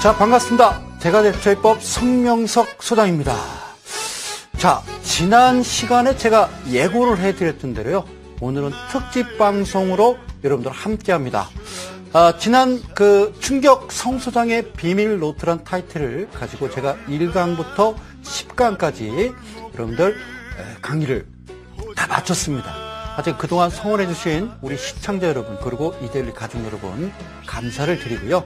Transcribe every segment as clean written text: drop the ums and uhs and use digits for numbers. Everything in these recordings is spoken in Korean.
자, 반갑습니다. 대가대표입법 성명석 소장입니다. 자, 지난 시간에 제가 예고를 해드렸던 대로요. 오늘은 특집 방송으로 여러분들 함께합니다. 지난 충격 성 소장의 비밀 노트란 타이틀을 가지고 제가 1강부터 10강까지 여러분들 강의를 다 마쳤습니다. 하여튼 그동안 성원해주신 우리 시청자 여러분, 그리고 이데일리 가족 여러분, 감사를 드리고요.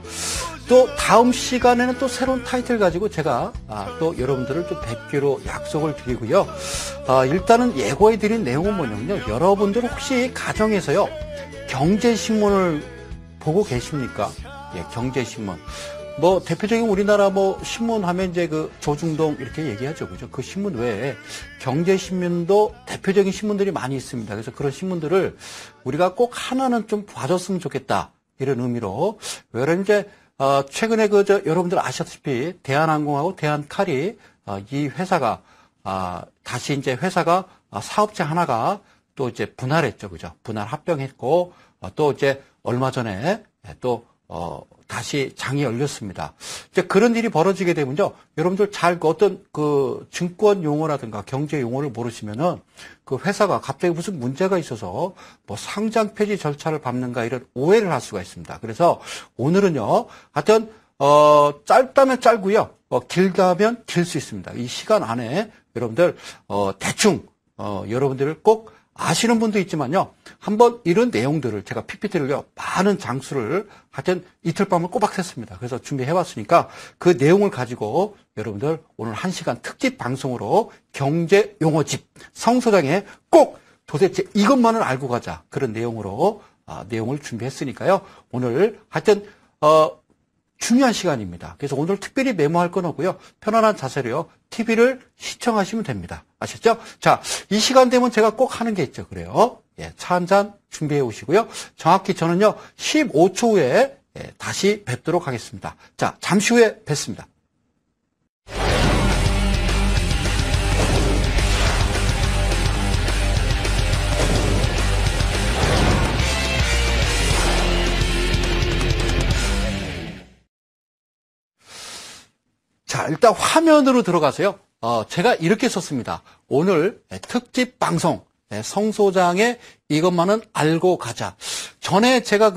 또 다음 시간에는 또 새로운 타이틀 가지고 제가 또 여러분들을 좀 뵙기로 약속을 드리고요. 일단은 예고해드린 내용은 뭐냐면요. 여러분들 혹시 가정에서요, 경제신문을 보고 계십니까? 예, 경제신문. 뭐, 대표적인 우리나라 신문 하면 이제 조중동 이렇게 얘기하죠. 그죠? 그 신문 외에 경제신문도 대표적인 신문들이 많이 있습니다. 그래서 그런 신문들을 우리가 꼭 하나는 좀 봐줬으면 좋겠다. 이런 의미로. 왜냐면 이제, 최근에 여러분들 아시다시피 대한항공하고 대한칼이, 이 회사가, 다시 이제 회사가, 사업체 하나가 또 이제 분할했죠. 그죠? 분할 합병했고, 또 이제 얼마 전에 또, 다시 장이 열렸습니다. 이제 그런 일이 벌어지게 되면요. 여러분들 잘 어떤 증권 용어라든가 경제 용어를 모르시면은 그 회사가 갑자기 무슨 문제가 있어서 뭐 상장 폐지 절차를 밟는가 이런 오해를 할 수가 있습니다. 그래서 오늘은요. 하여튼, 짧다면 짧고요. 길다면 길 수 있습니다. 이 시간 안에 여러분들, 대충, 여러분들을 꼭 아시는 분도 있지만요. 한번 이런 내용들을 제가 PPT를요, 많은 장수를 하여튼 이틀 밤을 꼬박 샜습니다. 그래서 준비해왔으니까 그 내용을 가지고 여러분들 오늘 1시간 특집 방송으로 경제 용어집 성 소장의 꼭 도대체 이것만을 알고 가자. 그런 내용으로, 내용을 준비했으니까요. 오늘 하여튼, 중요한 시간입니다. 그래서 오늘 특별히 메모할 건 없고요. 편안한 자세로요. TV를 시청하시면 됩니다. 아셨죠? 자, 이 시간 되면 제가 꼭 하는 게 있죠. 그래요. 예, 차 한 잔 준비해 오시고요. 정확히 저는요, 15초 후에 다시 뵙도록 하겠습니다. 자, 잠시 후에 뵙습니다. 자, 일단 화면으로 들어가세요. 제가 이렇게 썼습니다. 오늘 특집 방송, 성 소장의 이것만은 알고 가자. 전에 제가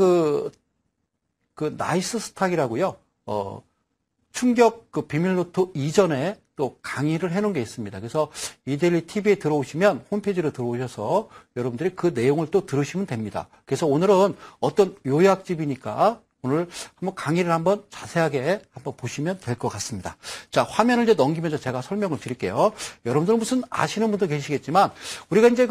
나이스 스탁이라고요. 충격 비밀노트 이전에 또 강의를 해놓은 게 있습니다. 그래서 이데일리 TV에 들어오시면 홈페이지로 들어오셔서 여러분들이 그 내용을 또 들으시면 됩니다. 그래서 오늘은 어떤 요약집이니까 오늘 한번 강의를 한번 자세하게 한번 보시면 될 것 같습니다. 자, 화면을 이제 넘기면서 제가 설명을 드릴게요. 여러분들은 무슨 아시는 분도 계시겠지만, 우리가 이제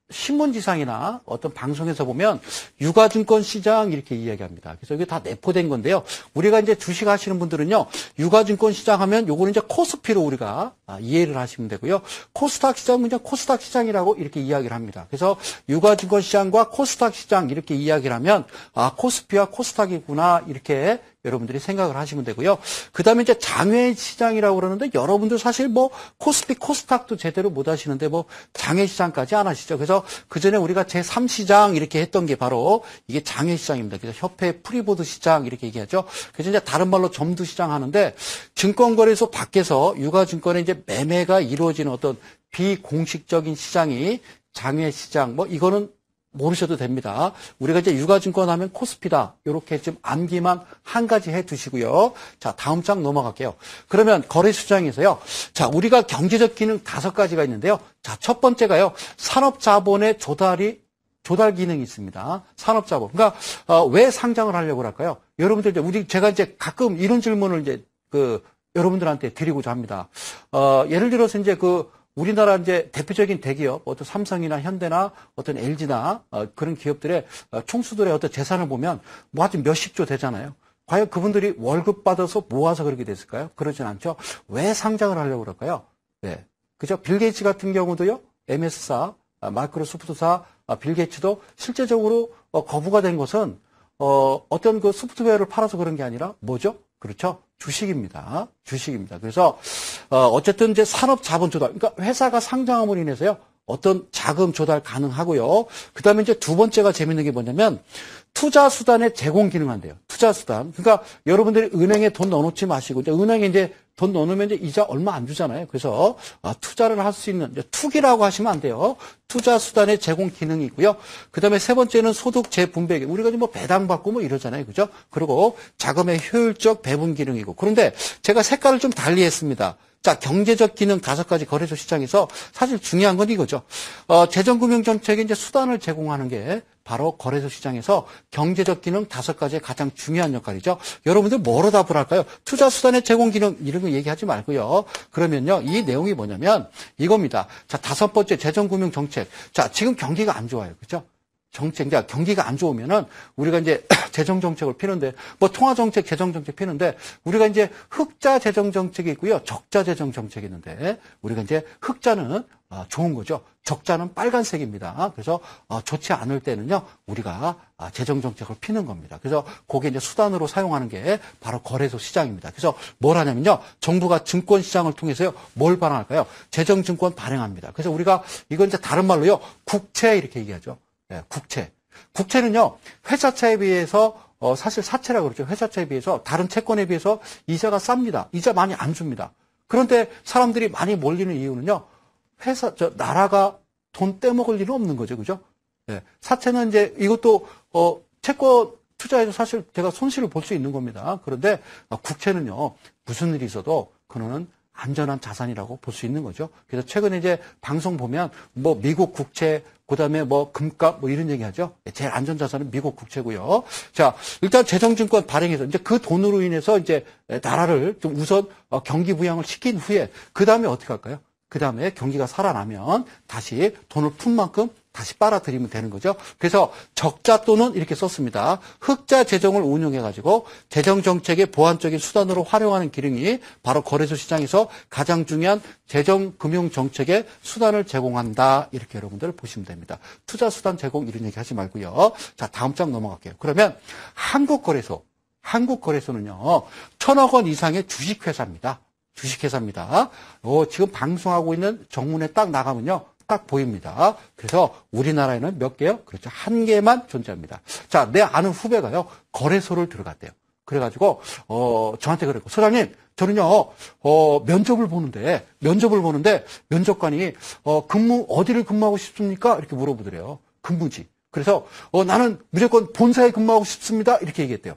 신문지상이나 어떤 방송에서 보면 유가증권 시장 이렇게 이야기합니다. 그래서 이게 다 내포된 건데요. 우리가 이제 주식 하시는 분들은요, 유가증권 시장 하면 요거는 이제 코스피로 우리가 이해를 하시면 되고요. 코스닥 시장은 그냥 코스닥 시장이라고 이렇게 이야기를 합니다. 그래서 유가증권 시장과 코스닥 시장 이렇게 이야기를 하면, 코스피와 코스닥이구나 이렇게 여러분들이 생각을 하시면 되고요. 그 다음에 이제 장외시장이라고 그러는데 여러분들 사실 코스피, 코스닥도 제대로 못 하시는데 장외시장까지 안 하시죠. 그래서 그 전에 우리가 제3시장 이렇게 했던 게 바로 이게 장외시장입니다. 그래서 협회 프리보드 시장 이렇게 얘기하죠. 그래서 이제 다른 말로 점두시장 하는데 증권거래소 밖에서 유가증권의 이제 매매가 이루어지는 어떤 비공식적인 시장이 장외시장 이거는 모르셔도 됩니다. 우리가 이제 유가증권 하면 코스피다. 이렇게 좀 암기만 한 가지 해 두시고요. 자, 다음 장 넘어갈게요. 그러면 거래시장에서요. 자, 우리가 경제적 기능 5가지가 있는데요. 자, 첫 번째가요. 산업자본의 조달 기능이 있습니다. 산업자본. 그러니까, 왜 상장을 하려고 할까요? 여러분들 제가 이제 가끔 이런 질문을 이제 여러분들한테 드리고자 합니다. 예를 들어서 이제 우리나라 이제 대표적인 대기업, 어떤 삼성이나 현대나 어떤 LG나 그런 기업들의 총수들의 어떤 재산을 보면 하여튼 몇십조 되잖아요. 과연 그분들이 월급 받아서 모아서 그렇게 됐을까요? 그러진 않죠. 왜 상장을 하려고 그럴까요? 네. 그죠? 빌 게이츠 같은 경우도요, MS사, 마이크로소프트사, 빌 게이츠도 실제적으로 거부가 된 것은 어떤 소프트웨어를 팔아서 그런 게 아니라 뭐죠? 그렇죠? 주식입니다. 주식입니다. 그래서 어쨌든 이제 산업 자본 조달, 그러니까 회사가 상장함으로 인해서요 어떤 자금 조달 가능하고요. 그다음에 이제 두 번째가 재밌는 게 뭐냐면 투자 수단의 제공 기능한대요. 투자 수단. 그러니까 여러분들이 은행에 돈 넣어놓지 마시고, 이제 은행에 이제 돈 넣어놓으면 이제 이자 얼마 안 주잖아요. 그래서 투자를 할 수 있는, 투기라고 하시면 안 돼요. 투자 수단의 제공 기능이고요. 그 다음에 세 번째는 소득 재분배. 우리가 뭐 배당받고 뭐 이러잖아요. 그죠? 그리고 자금의 효율적 배분 기능이고. 그런데 제가 색깔을 좀 달리 했습니다. 자, 경제적 기능 5가지 거래소 시장에서 사실 중요한 건 이거죠. 재정금융정책의 이제 수단을 제공하는 게 바로 거래소 시장에서 경제적 기능 5가지의 가장 중요한 역할이죠. 여러분들 뭐로 답을 할까요? 투자 수단의 제공 기능 이런 거 얘기하지 말고요. 그러면요, 이 내용이 뭐냐면 이겁니다. 자, 5번째 재정금융정책. 자, 지금 경기가 안 좋아요. 그죠? 정책자 경기가 안 좋으면은 우리가 이제 재정 정책을 피는데 뭐 통화 정책, 재정 정책 피는데 우리가 이제 흑자 재정 정책이 있고요, 적자 재정 정책이 있는데 우리가 이제 흑자는 좋은 거죠. 적자는 빨간색입니다. 그래서 좋지 않을 때는요 우리가 재정 정책을 피는 겁니다. 그래서 그게 이제 수단으로 사용하는 게 바로 거래소 시장입니다. 그래서 뭘 하냐면요, 정부가 증권 시장을 통해서요 뭘 발행할까요? 재정 증권 발행합니다. 그래서 우리가 이건 이제 다른 말로요 국채 이렇게 얘기하죠. 네, 국채. 국채는요, 회사채에 비해서, 사실 사채라고 그러죠. 회사채에 비해서, 다른 채권에 비해서 이자가 쌉니다. 이자 많이 안 줍니다. 그런데 사람들이 많이 몰리는 이유는요, 나라가 돈 떼먹을 일은 없는 거죠. 그죠? 네, 사채는 이제 이것도, 채권 투자해서 사실 제가 손실을 볼 수 있는 겁니다. 그런데 국채는요, 무슨 일이 있어도 그거는 안전한 자산이라고 볼 수 있는 거죠. 그래서 최근에 이제 방송 보면 뭐 미국 국채, 그다음에 뭐 금값 뭐 이런 얘기 하죠. 제일 안전 자산은 미국 국채고요. 자, 일단 재정증권 발행해서 이제 그 돈으로 인해서 이제 나라를 좀 우선 경기 부양을 시킨 후에 그다음에 어떻게 할까요? 그다음에 경기가 살아나면 다시 돈을 푼 만큼 다시 빨아들이면 되는 거죠. 그래서 적자 또는 이렇게 썼습니다. 흑자 재정을 운용해가지고 재정정책의 보완적인 수단으로 활용하는 기능이 바로 거래소 시장에서 가장 중요한 재정금융정책의 수단을 제공한다. 이렇게 여러분들 보시면 됩니다. 투자 수단 제공 이런 얘기 하지 말고요. 자, 다음 장 넘어갈게요. 그러면 한국거래소는요. 1,000억 원 이상의 주식회사입니다. 주식회사입니다. 지금 방송하고 있는 정문에 딱 나가면요. 딱 보입니다. 그래서 우리나라에는 몇 개요? 그렇죠. 1개만 존재합니다. 자, 내 아는 후배가요, 거래소를 들어갔대요. 그래가지고, 저한테 그랬고, 소장님, 저는요, 면접을 보는데, 면접관이, 어디를 근무하고 싶습니까? 이렇게 물어보더래요. 근무지. 그래서, 나는 무조건 본사에 근무하고 싶습니다. 이렇게 얘기했대요.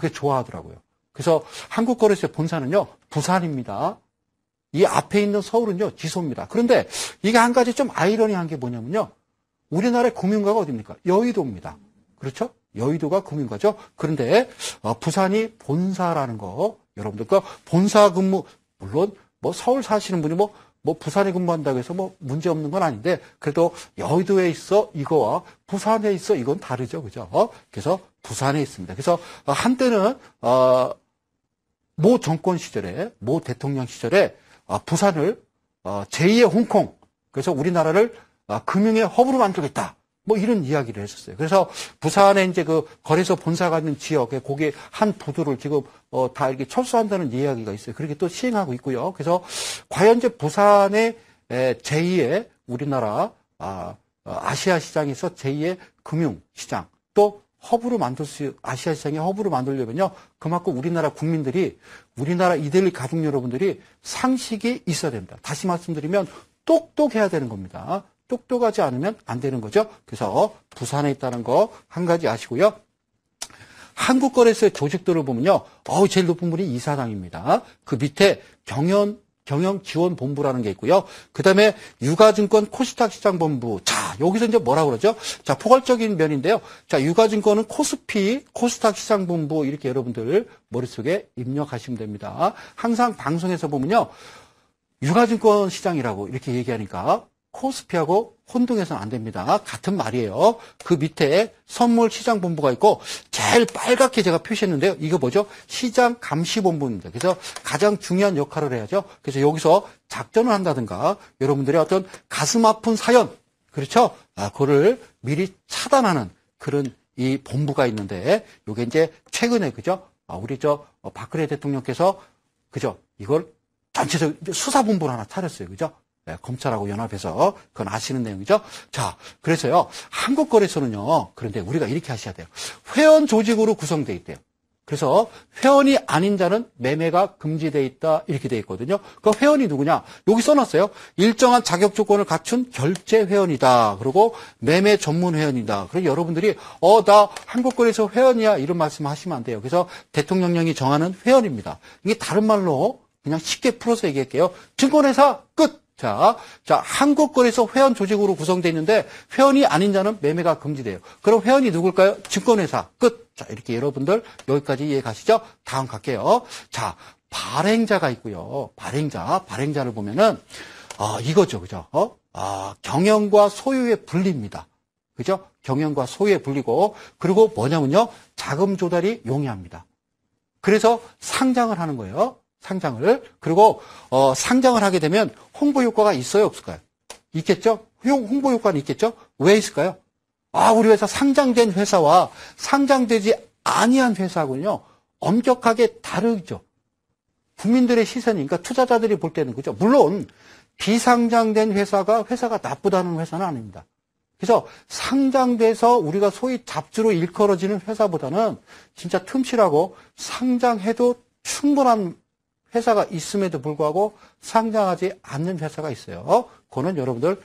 그게 좋아하더라고요. 그래서 한국거래소의 본사는요, 부산입니다. 이 앞에 있는 서울은요, 지소입니다. 그런데 이게 한 가지 좀 아이러니한 게 뭐냐면요, 우리나라의 금융가가 어디입니까? 여의도입니다. 그렇죠? 여의도가 금융가죠. 그런데 부산이 본사라는 거, 여러분들 그 본사 근무, 물론 뭐 서울 사시는 분이 뭐 부산에 근무한다고 해서 뭐 문제 없는 건 아닌데, 그래도 여의도에 있어 이거와 부산에 있어 이건 다르죠. 그죠? 그래서 부산에 있습니다. 그래서 한때는 모 정권 시절에, 모 대통령 시절에 부산을 제2의 홍콩, 그래서 우리나라를 금융의 허브로 만들겠다. 뭐 이런 이야기를 했었어요. 그래서 부산에 이제 그 거래소 본사가 있는 지역에 거기에 한 부두를 지금 다 이렇게 철수한다는 이야기가 있어요. 그렇게 또 시행하고 있고요. 그래서 과연 이제 부산의 제2의 우리나라 아시아 시장에서 제2의 금융 시장 또 허브로 아시아 시장의 허브로 만들려면요, 그만큼 우리나라 국민들이, 우리나라 이데일리 가족 여러분들이 상식이 있어야 됩니다. 다시 말씀드리면 똑똑해야 되는 겁니다. 똑똑하지 않으면 안 되는 거죠. 그래서 부산에 있다는 거 한 가지 아시고요. 한국거래소의 조직들을 보면요, 제일 높은 분이 이사장입니다. 그 밑에 경영지원본부라는 게 있고요. 그 다음에 유가증권 코스닥시장본부. 자, 여기서 이제 뭐라고 그러죠? 자, 포괄적인 면인데요. 자, 유가증권은 코스피, 코스닥시장본부 이렇게 여러분들 머릿속에 입력하시면 됩니다. 항상 방송에서 보면요, 유가증권 시장이라고 이렇게 얘기하니까 코스피하고 혼동해서는 안 됩니다. 같은 말이에요. 그 밑에 선물시장본부가 있고 제일 빨갛게 제가 표시했는데요. 이거 뭐죠? 시장감시본부입니다. 그래서 가장 중요한 역할을 해야죠. 그래서 여기서 작전을 한다든가 여러분들의 어떤 가슴 아픈 사연, 그렇죠? 그거를 미리 차단하는 그런 이 본부가 있는데, 요게 이제 최근에, 그죠? 우리 박근혜 대통령께서, 그죠? 이걸 전체적 수사본부를 하나 차렸어요. 그죠? 네, 검찰하고 연합해서 그건 아시는 내용이죠. 자, 그래서요. 한국거래소는요. 그런데 우리가 이렇게 하셔야 돼요. 회원 조직으로 구성되어 있대요. 그래서 회원이 아닌 자는 매매가 금지되어 있다 이렇게 되어 있거든요. 그 회원이 누구냐? 여기 써놨어요. 일정한 자격 조건을 갖춘 결제 회원이다. 그리고 매매 전문 회원이다. 그래서 여러분들이 나 한국거래소 회원이야 이런 말씀하시면 안 돼요. 그래서 대통령령이 정하는 회원입니다. 이게 다른 말로 그냥 쉽게 풀어서 얘기할게요. 증권회사 끝. 자, 한국거래소 회원 조직으로 구성되어 있는데 회원이 아닌 자는 매매가 금지돼요. 그럼 회원이 누굴까요? 증권회사 끝. 자, 이렇게 여러분들 여기까지 이해 가시죠? 다음 갈게요. 자, 발행자가 있고요. 발행자를 보면은 이거죠, 그죠? 경영과 소유의 분리입니다. 그죠? 경영과 소유의 분리고 그리고 뭐냐면요, 자금 조달이 용이합니다. 그래서 상장을 하는 거예요. 그리고 상장을 하게 되면 홍보 효과가 있어요, 없을까요? 있겠죠? 홍보 효과는 있겠죠? 왜 있을까요? 우리 회사 상장된 회사와 상장되지 아니한 회사하고는요, 엄격하게 다르죠. 국민들의 시선이, 그러니까 투자자들이 볼 때는 그죠. 물론 비상장된 회사가 나쁘다는 회사는 아닙니다. 그래서 상장돼서 우리가 소위 잡주로 일컬어지는 회사보다는 진짜 틈실하고 상장해도 충분한 회사가 있음에도 불구하고 상장하지 않는 회사가 있어요. 그거는 여러분들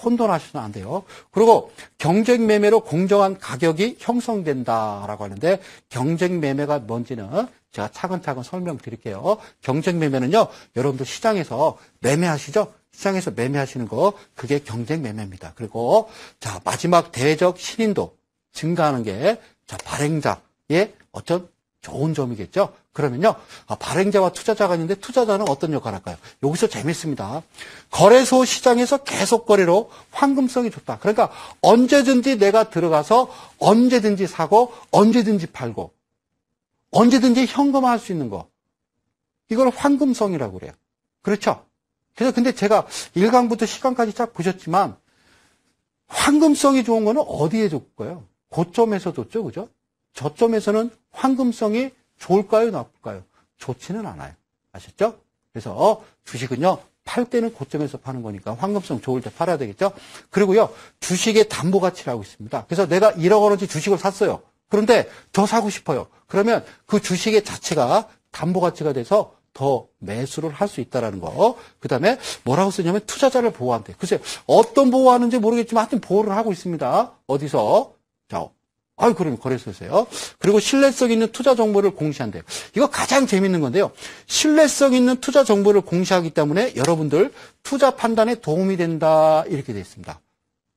혼돈하시면 안 돼요. 그리고 경쟁 매매로 공정한 가격이 형성된다라고 하는데 경쟁 매매가 뭔지는 제가 차근차근 설명드릴게요. 경쟁 매매는요, 여러분들 시장에서 매매하시죠? 시장에서 매매하시는 거 그게 경쟁 매매입니다. 그리고 자, 마지막 대외적 신인도 증가하는 게 발행자의 어떤 좋은 점이겠죠. 그러면요, 발행자와 투자자가 있는데 투자자는 어떤 역할을 할까요? 여기서 재밌습니다. 거래소 시장에서 계속 거래로 황금성이 좋다. 그러니까 언제든지 내가 들어가서 언제든지 사고 언제든지 팔고 언제든지 현금화할 수 있는 거. 이걸 황금성이라고 그래요. 그렇죠? 그래서 근데 제가 1강부터 시간까지 쫙 보셨지만 황금성이 좋은 거는 어디에 좋을까요? 고점에서 좋죠, 그죠? 저점에서는 황금성이 좋을까요, 나쁠까요? 좋지는 않아요. 아셨죠? 그래서 주식은요, 팔 때는 고점에서 파는 거니까 황금성 좋을 때 팔아야 되겠죠? 그리고요, 주식의 담보 가치라고 있습니다. 그래서 내가 1억 원어치 주식을 샀어요. 그런데 더 사고 싶어요. 그러면 그 주식의 자체가 담보 가치가 돼서 더 매수를 할 수 있다는 거. 그 다음에 뭐라고 쓰냐면 투자자를 보호한대. 글쎄요, 어떤 보호하는지 모르겠지만 하여튼 보호를 하고 있습니다. 어디서? 자, 그럼 거래소에서요. 그리고 신뢰성 있는 투자 정보를 공시한대요. 이거 가장 재밌는 건데요. 신뢰성 있는 투자 정보를 공시하기 때문에 여러분들 투자 판단에 도움이 된다. 이렇게 되어 있습니다.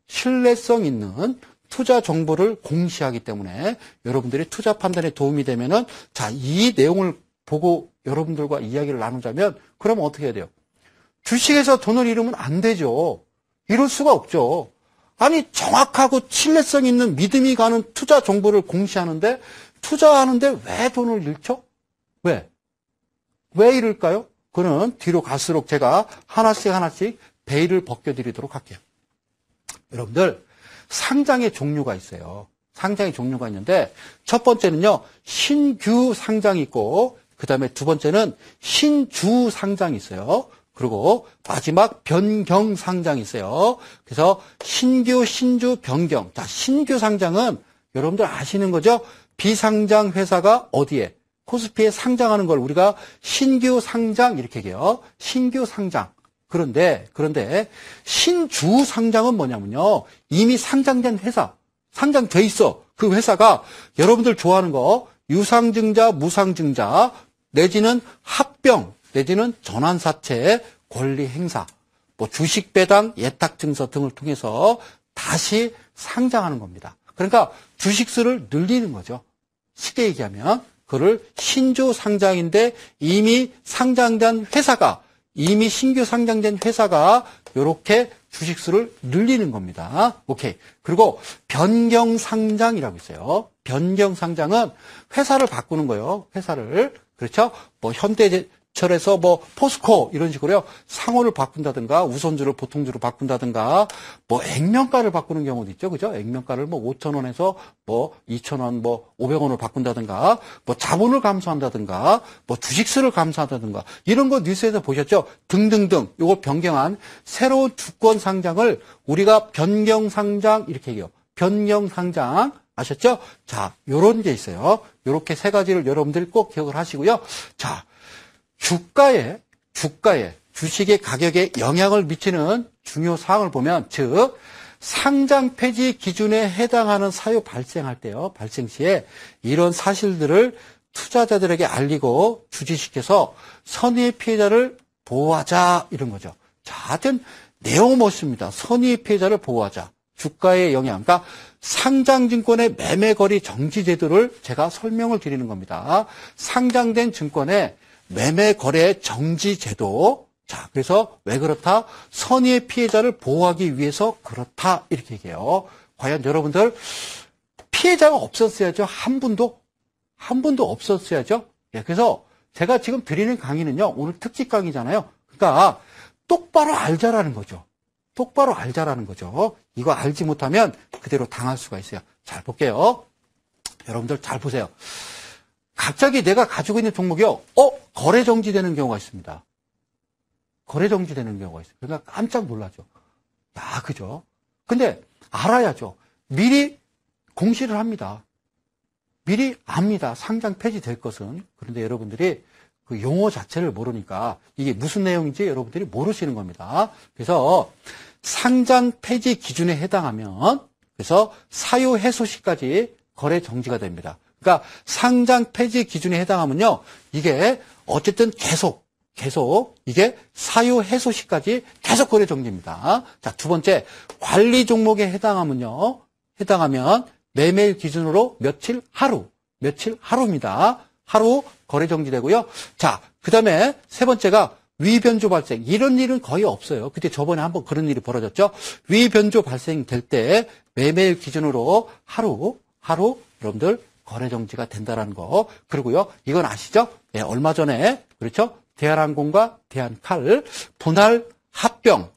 신뢰성 있는 투자 정보를 공시하기 때문에 여러분들이 투자 판단에 도움이 되면은 자, 이 내용을 보고 여러분들과 이야기를 나누자면 그러면 어떻게 해야 돼요? 주식에서 돈을 잃으면 안 되죠. 이럴 수가 없죠. 아니, 정확하고 신뢰성 있는 믿음이 가는 투자 정보를 공시하는데 투자하는데 왜 돈을 잃죠? 왜 잃을까요? 그거는 뒤로 갈수록 제가 하나씩 베일을 벗겨드리도록 할게요. 여러분들, 상장의 종류가 있어요. 상장의 종류가 있는데 첫 번째는요, 신규 상장이 있고 그 다음에 두 번째는 신주 상장이 있어요. 그리고 마지막 변경 상장이 있어요. 그래서 신규, 신주, 변경. 자, 신규 상장은 여러분들 아시는 거죠? 비상장 회사가 어디에? 코스피에 상장하는 걸 우리가 신규 상장 이렇게 얘기해요. 신규 상장. 그런데 신주 상장은 뭐냐면요, 이미 상장된 회사, 상장돼 있어. 그 회사가 여러분들 좋아하는 거 유상증자, 무상증자 내지는 합병 내지는 전환사채 권리 행사, 뭐 주식 배당, 예탁 증서 등을 통해서 다시 상장하는 겁니다. 그러니까 주식수를 늘리는 거죠. 쉽게 얘기하면 그를 신주 상장인데 이미 상장된 회사가, 이미 신규 상장된 회사가 이렇게 주식수를 늘리는 겁니다. 오케이. 그리고 변경 상장이라고 있어요. 변경 상장은 회사를 바꾸는 거예요. 회사를. 그렇죠? 뭐 지철에서 뭐 포스코 이런 식으로요. 상호를 바꾼다든가 우선주를 보통주로 바꾼다든가 뭐 액면가를 바꾸는 경우도 있죠. 그죠? 액면가를 뭐 5,000원에서 뭐 2,000원 뭐 500원으로 바꾼다든가 뭐 자본을 감소한다든가 뭐 주식수를 감소한다든가 이런 거 뉴스에서 보셨죠? 등등등 요걸 변경한 새로운 주권 상장을 우리가 변경 상장 이렇게 얘기해요. 변경 상장 아셨죠? 자, 요런 게 있어요. 요렇게 세 가지를 여러분들이 꼭 기억을 하시고요. 자, 주가에 주식의 가격에 영향을 미치는 중요 사항을 보면 즉 상장 폐지 기준에 해당하는 사유 발생할 때요. 발생 시에 이런 사실들을 투자자들에게 알리고 주지시켜서 선의의 피해자를 보호하자 이런 거죠. 자, 하여튼 내용은 멋있습니다. 선의의 피해자를 보호하자. 주가의 영향, 그러니까 상장증권의 매매거래 정지 제도를 제가 설명을 드리는 겁니다. 상장된 증권의 매매거래 정지 제도. 자, 그래서 왜 그렇다? 선의의 피해자를 보호하기 위해서 그렇다. 이렇게 얘기해요. 과연 여러분들 피해자가 없었어야죠. 한 분도 없었어야죠. 예, 그래서 제가 지금 드리는 강의는요. 오늘 특집 강의잖아요. 그러니까 똑바로 알자라는 거죠. 똑바로 알자라는 거죠. 이거 알지 못하면 그대로 당할 수가 있어요. 잘 볼게요. 여러분들 잘 보세요. 갑자기 내가 가지고 있는 종목이요. 거래 정지되는 경우가 있습니다. 거래 정지되는 경우가 있어요. 그러니까 깜짝 놀라죠. 야, 그죠? 근데 알아야죠. 미리 공시를 합니다. 미리 압니다. 상장 폐지될 것은. 그런데 여러분들이 그 용어 자체를 모르니까 이게 무슨 내용인지 여러분들이 모르시는 겁니다. 그래서 상장 폐지 기준에 해당하면 그래서 사유 해소 시까지 거래 정지가 됩니다. 그러니까 상장 폐지 기준에 해당하면요. 이게 어쨌든 계속 이게 사유 해소 시까지 계속 거래 정지입니다. 자, 두 번째 관리 종목에 해당하면 매매일 기준으로 며칠 하루입니다. 하루 거래 정지되고요. 자, 그다음에 세 번째가 위변조 발생. 이런 일은 거의 없어요. 그때 저번에 한번 그런 일이 벌어졌죠. 위변조 발생될 때 매매일 기준으로 하루 여러분들 거래 정지가 된다라는 거. 그리고요. 이건 아시죠? 네, 얼마 전에 그렇죠? 대한항공과 대한칼 분할 합병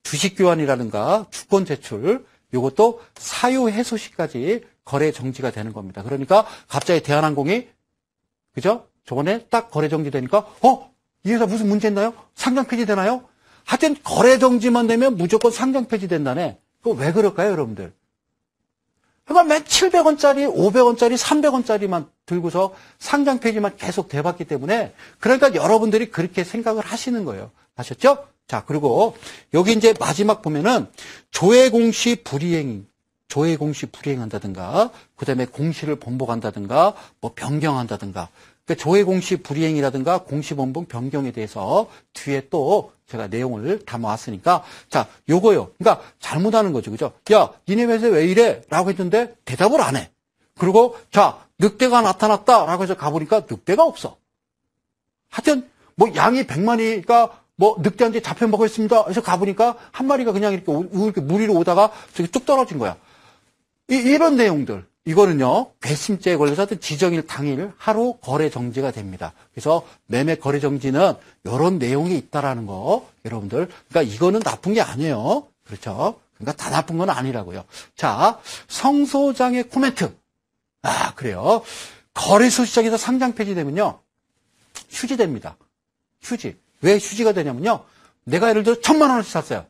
주식 교환이라든가 주권 제출 이것도 사유 해소 시까지 거래 정지가 되는 겁니다. 그러니까 갑자기 대한항공이 그죠? 저번에 딱 거래 정지되니까 이 회사 무슨 문제 있나요? 상장 폐지되나요? 하여튼 거래 정지만 되면 무조건 상장 폐지된다네. 그거 왜 그럴까요, 여러분들? 그러니까 맨 700원짜리, 500원짜리, 300원짜리만 들고서 상장 폐지만 계속 돼봤기 때문에 그러니까 여러분들이 그렇게 생각을 하시는 거예요. 아셨죠? 자, 그리고 여기 이제 마지막 보면은 조회 공시 불이행한다든가 그다음에 공시를 번복한다든가 뭐 변경한다든가 그러니까 조회 공시 불이행이라든가 공시 번복 변경에 대해서 뒤에 또 제가 내용을 담아왔으니까 자, 요거요. 그러니까 잘못하는 거죠. 그죠? 야, 니네 회사 왜 이래? 라고 했는데 대답을 안 해. 그리고 자, 늑대가 나타났다라고 해서 가보니까 늑대가 없어. 하여튼 뭐 양이 100마리가 뭐 늑대한테 잡혀 먹었습니다. 그래서 가보니까 한 마리가 그냥 이렇게 물 위로 오다가 저기 뚝 떨어진 거야. 이런 내용들. 이거는요, 괘씸죄에 걸려서 하여튼 지정일 당일 하루 거래 정지가 됩니다. 그래서 매매 거래 정지는 이런 내용이 있다라는 거, 여러분들. 그러니까 이거는 나쁜 게 아니에요. 그렇죠? 그러니까 다 나쁜 건 아니라고요. 자, 성소장의 코멘트. 아, 그래요. 거래소 시장에서 상장 폐지되면요, 휴지됩니다. 휴지. 왜 휴지가 되냐면요, 내가 예를 들어 1,000만 원어치 샀어요.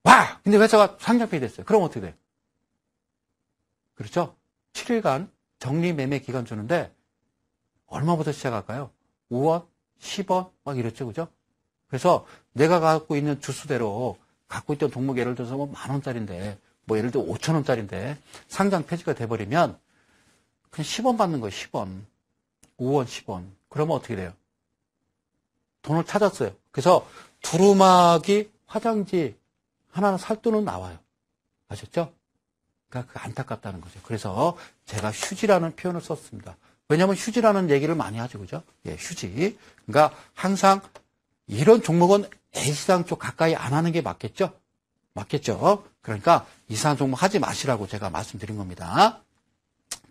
와! 근데 회사가 상장 폐지됐어요. 그럼 어떻게 돼요? 그렇죠? 7일간 정리 매매 기간 주는데 얼마부터 시작할까요? 5원, 10원 막 이랬죠. 그죠? 그래서 내가 갖고 있는 주수대로 갖고 있던 종목 예를 들어서 뭐 10,000원짜리인데 뭐 예를 들어 5,000원짜리인데 상장 폐지가 돼버리면 그냥 10원 받는 거예요. 10원. 5원, 10원. 그러면 어떻게 돼요? 돈을 찾았어요. 그래서 두루마기 화장지 하나 살 돈은 나와요. 아셨죠? 그러니까 안타깝다는 거죠. 그래서 제가 휴지라는 표현을 썼습니다. 왜냐하면 휴지라는 얘기를 많이 하죠. 그죠? 예, 휴지. 그러니까 항상 이런 종목은 A시장 쪽 가까이 안 하는 게 맞겠죠? 맞겠죠? 그러니까 이상한 종목 하지 마시라고 제가 말씀드린 겁니다.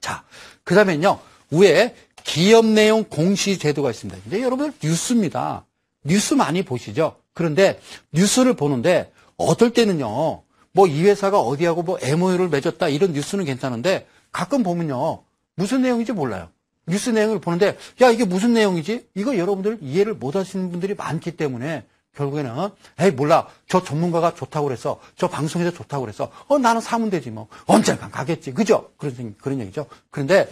자, 그 다음에는요, 위에 기업 내용 공시 제도가 있습니다. 이제 여러분들 뉴스입니다. 뉴스 많이 보시죠? 그런데 뉴스를 보는데 어떨 때는요, 뭐 이 회사가 어디하고 뭐 MOU를 맺었다 이런 뉴스는 괜찮은데 가끔 보면요, 무슨 내용인지 몰라요. 뉴스 내용을 보는데 야 이게 무슨 내용이지? 이거 여러분들 이해를 못 하시는 분들이 많기 때문에 결국에는 에이 몰라 저 전문가가 좋다고 그랬어 저 방송에서 좋다고 그랬어 나는 사면 되지 뭐 언젠간 가겠지 그죠? 그런 얘기죠. 그런데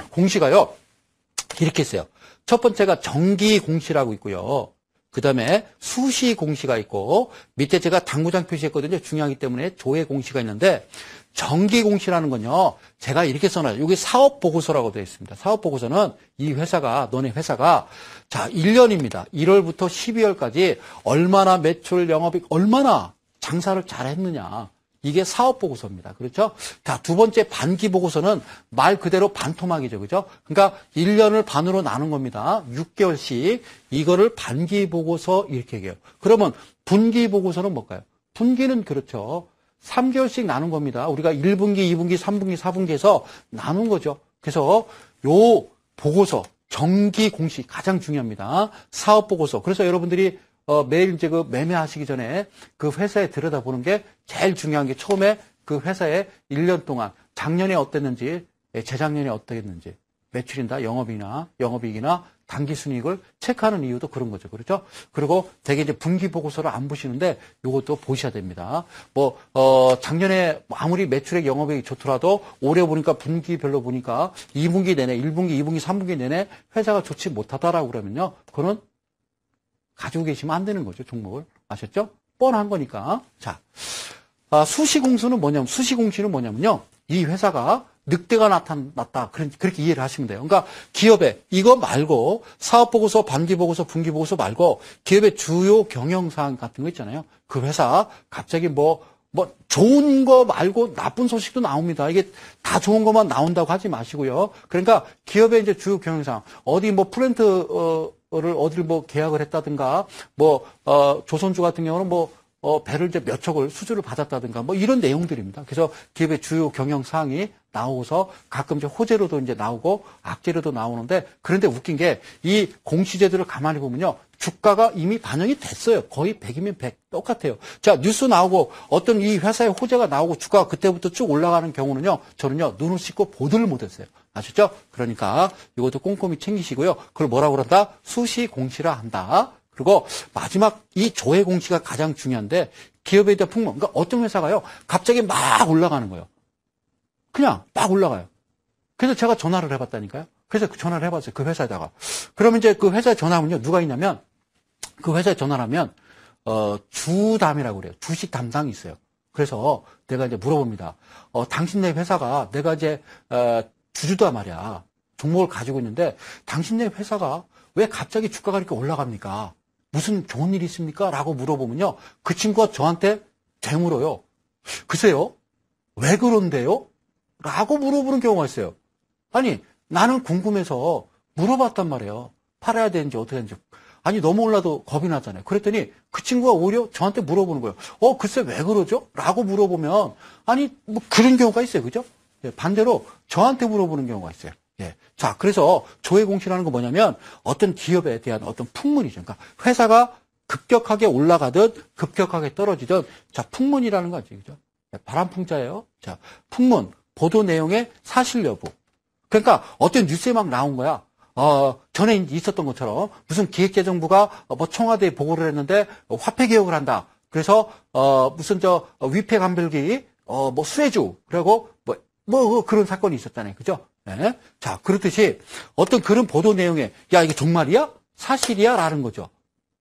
공시가요 이렇게 있어요. 첫 번째가 정기 공시라고 있고요. 그 다음에 수시 공시가 있고 밑에 제가 당구장 표시했거든요. 중요하기 때문에 조회 공시가 있는데 정기 공시라는 건요. 제가 이렇게 써놔요. 여기 사업 보고서라고 되어 있습니다. 사업 보고서는 이 회사가 너네 회사가 자 1년입니다. 1월부터 12월까지 얼마나 매출 영업이익 얼마나 장사를 잘했느냐. 이게 사업 보고서입니다. 그렇죠? 자, 두 번째 반기 보고서는 말 그대로 반토막이죠. 그죠? 그러니까 1년을 반으로 나눈 겁니다. 6개월씩 이거를 반기 보고서 이렇게 얘기해요. 그러면 분기 보고서는 뭘까요? 분기는 그렇죠. 3개월씩 나눈 겁니다. 우리가 1분기, 2분기, 3분기, 4분기에서 나눈 거죠. 그래서 요 보고서, 정기 공시 가장 중요합니다. 사업 보고서. 그래서 여러분들이 매일 이제 그 매매하시기 전에 그 회사에 들여다보는 게 제일 중요한 게 처음에 그 회사에 1년 동안 작년에 어땠는지, 재작년에 어땠는지, 매출이나 영업이익이나 당기순이익을 체크하는 이유도 그런 거죠. 그렇죠? 그리고 되게 이제 분기 보고서를 안 보시는데 이것도 보셔야 됩니다. 작년에 아무리 매출액 영업이익이 좋더라도 올해 보니까 분기별로 보니까 2분기 내내, 1분기, 2분기, 3분기 내내 회사가 좋지 못하다라고 그러면요. 그거는 가지고 계시면 안 되는 거죠. 종목을. 아셨죠? 뻔한 거니까. 자, 수시공시는 뭐냐면요. 이 회사가 늑대가 나타났다. 그렇게 이해를 하시면 돼요. 그러니까 기업에 이거 말고 사업보고서, 반기보고서, 분기보고서 말고 기업의 주요 경영사항 같은 거 있잖아요. 그 회사 갑자기 뭐 좋은 거 말고 나쁜 소식도 나옵니다. 이게 다 좋은 것만 나온다고 하지 마시고요. 그러니까 기업의 이제 주요 경영사항 어디 뭐 플랜트를 어디를 뭐 계약을 했다든가 조선주 같은 경우는 배를 이제 몇 척을 수주를 받았다든가 이런 내용들입니다. 그래서 기업의 주요 경영 사항이 나오고서 가끔 이제 호재로도 이제 나오고 악재로도 나오는데 그런데 웃긴 게 이 공시제도를 가만히 보면요. 주가가 이미 반영이 됐어요. 거의 100이면 100 똑같아요. 자, 뉴스 나오고 어떤 이 회사의 호재가 나오고 주가가 그때부터 쭉 올라가는 경우는요. 저는요. 눈을 씻고 보들을 못했어요. 아셨죠? 그러니까 이것도 꼼꼼히 챙기시고요. 그걸 뭐라고 그런다? 수시 공시라 한다. 그리고 마지막 이 조회 공시가 가장 중요한데 기업에 대한 풍문. 그러니까 어떤 회사가요. 갑자기 막 올라가는 거예요. 그냥 막 올라가요. 그래서 제가 전화를 해봤다니까요. 그래서 전화를 해봤어요. 그 회사에다가. 그러면 이제 그 회사에 전화하면요. 누가 있냐면 그 회사에 전화를 하면 주담이라고 그래요. 주식 담당이 있어요. 그래서 내가 이제 물어봅니다. 당신네 회사가 내가 이제 주주다 말이야. 종목을 가지고 있는데 당신네 회사가 왜 갑자기 주가가 이렇게 올라갑니까? 무슨 좋은 일이 있습니까? 라고 물어보면요. 그 친구가 저한테 되물어요. 글쎄요. 왜 그런데요? 라고 물어보는 경우가 있어요. 아니 나는 궁금해서 물어봤단 말이에요. 팔아야 되는지 어떻게 되는지. 아니 너무 올라도 겁이 나잖아요. 그랬더니 그 친구가 오히려 저한테 물어보는 거예요. 글쎄 왜 그러죠? 라고 물어보면 아니 그런 경우가 있어요. 그죠? 반대로 저한테 물어보는 경우가 있어요. 예. 자, 그래서 조회 공시라는 건 뭐냐면 어떤 기업에 대한 어떤 풍문이죠. 그러니까 회사가 급격하게 올라가든 급격하게 떨어지든 자, 풍문이라는 거지. 그죠? 바람풍자예요. 자, 풍문, 보도 내용의 사실 여부. 그러니까 어떤 뉴스에 막 나온 거야. 전에 있었던 것처럼 무슨 기획재정부가 청와대에 보고를 했는데 화폐 개혁을 한다. 그래서 무슨 위패 감별기 수혜주 그리고 그런 사건이 있었잖아요. 그죠? 네. 자, 그렇듯이 어떤 그런 보도 내용에 야 이게 정말이야? 사실이야? 라는 거죠.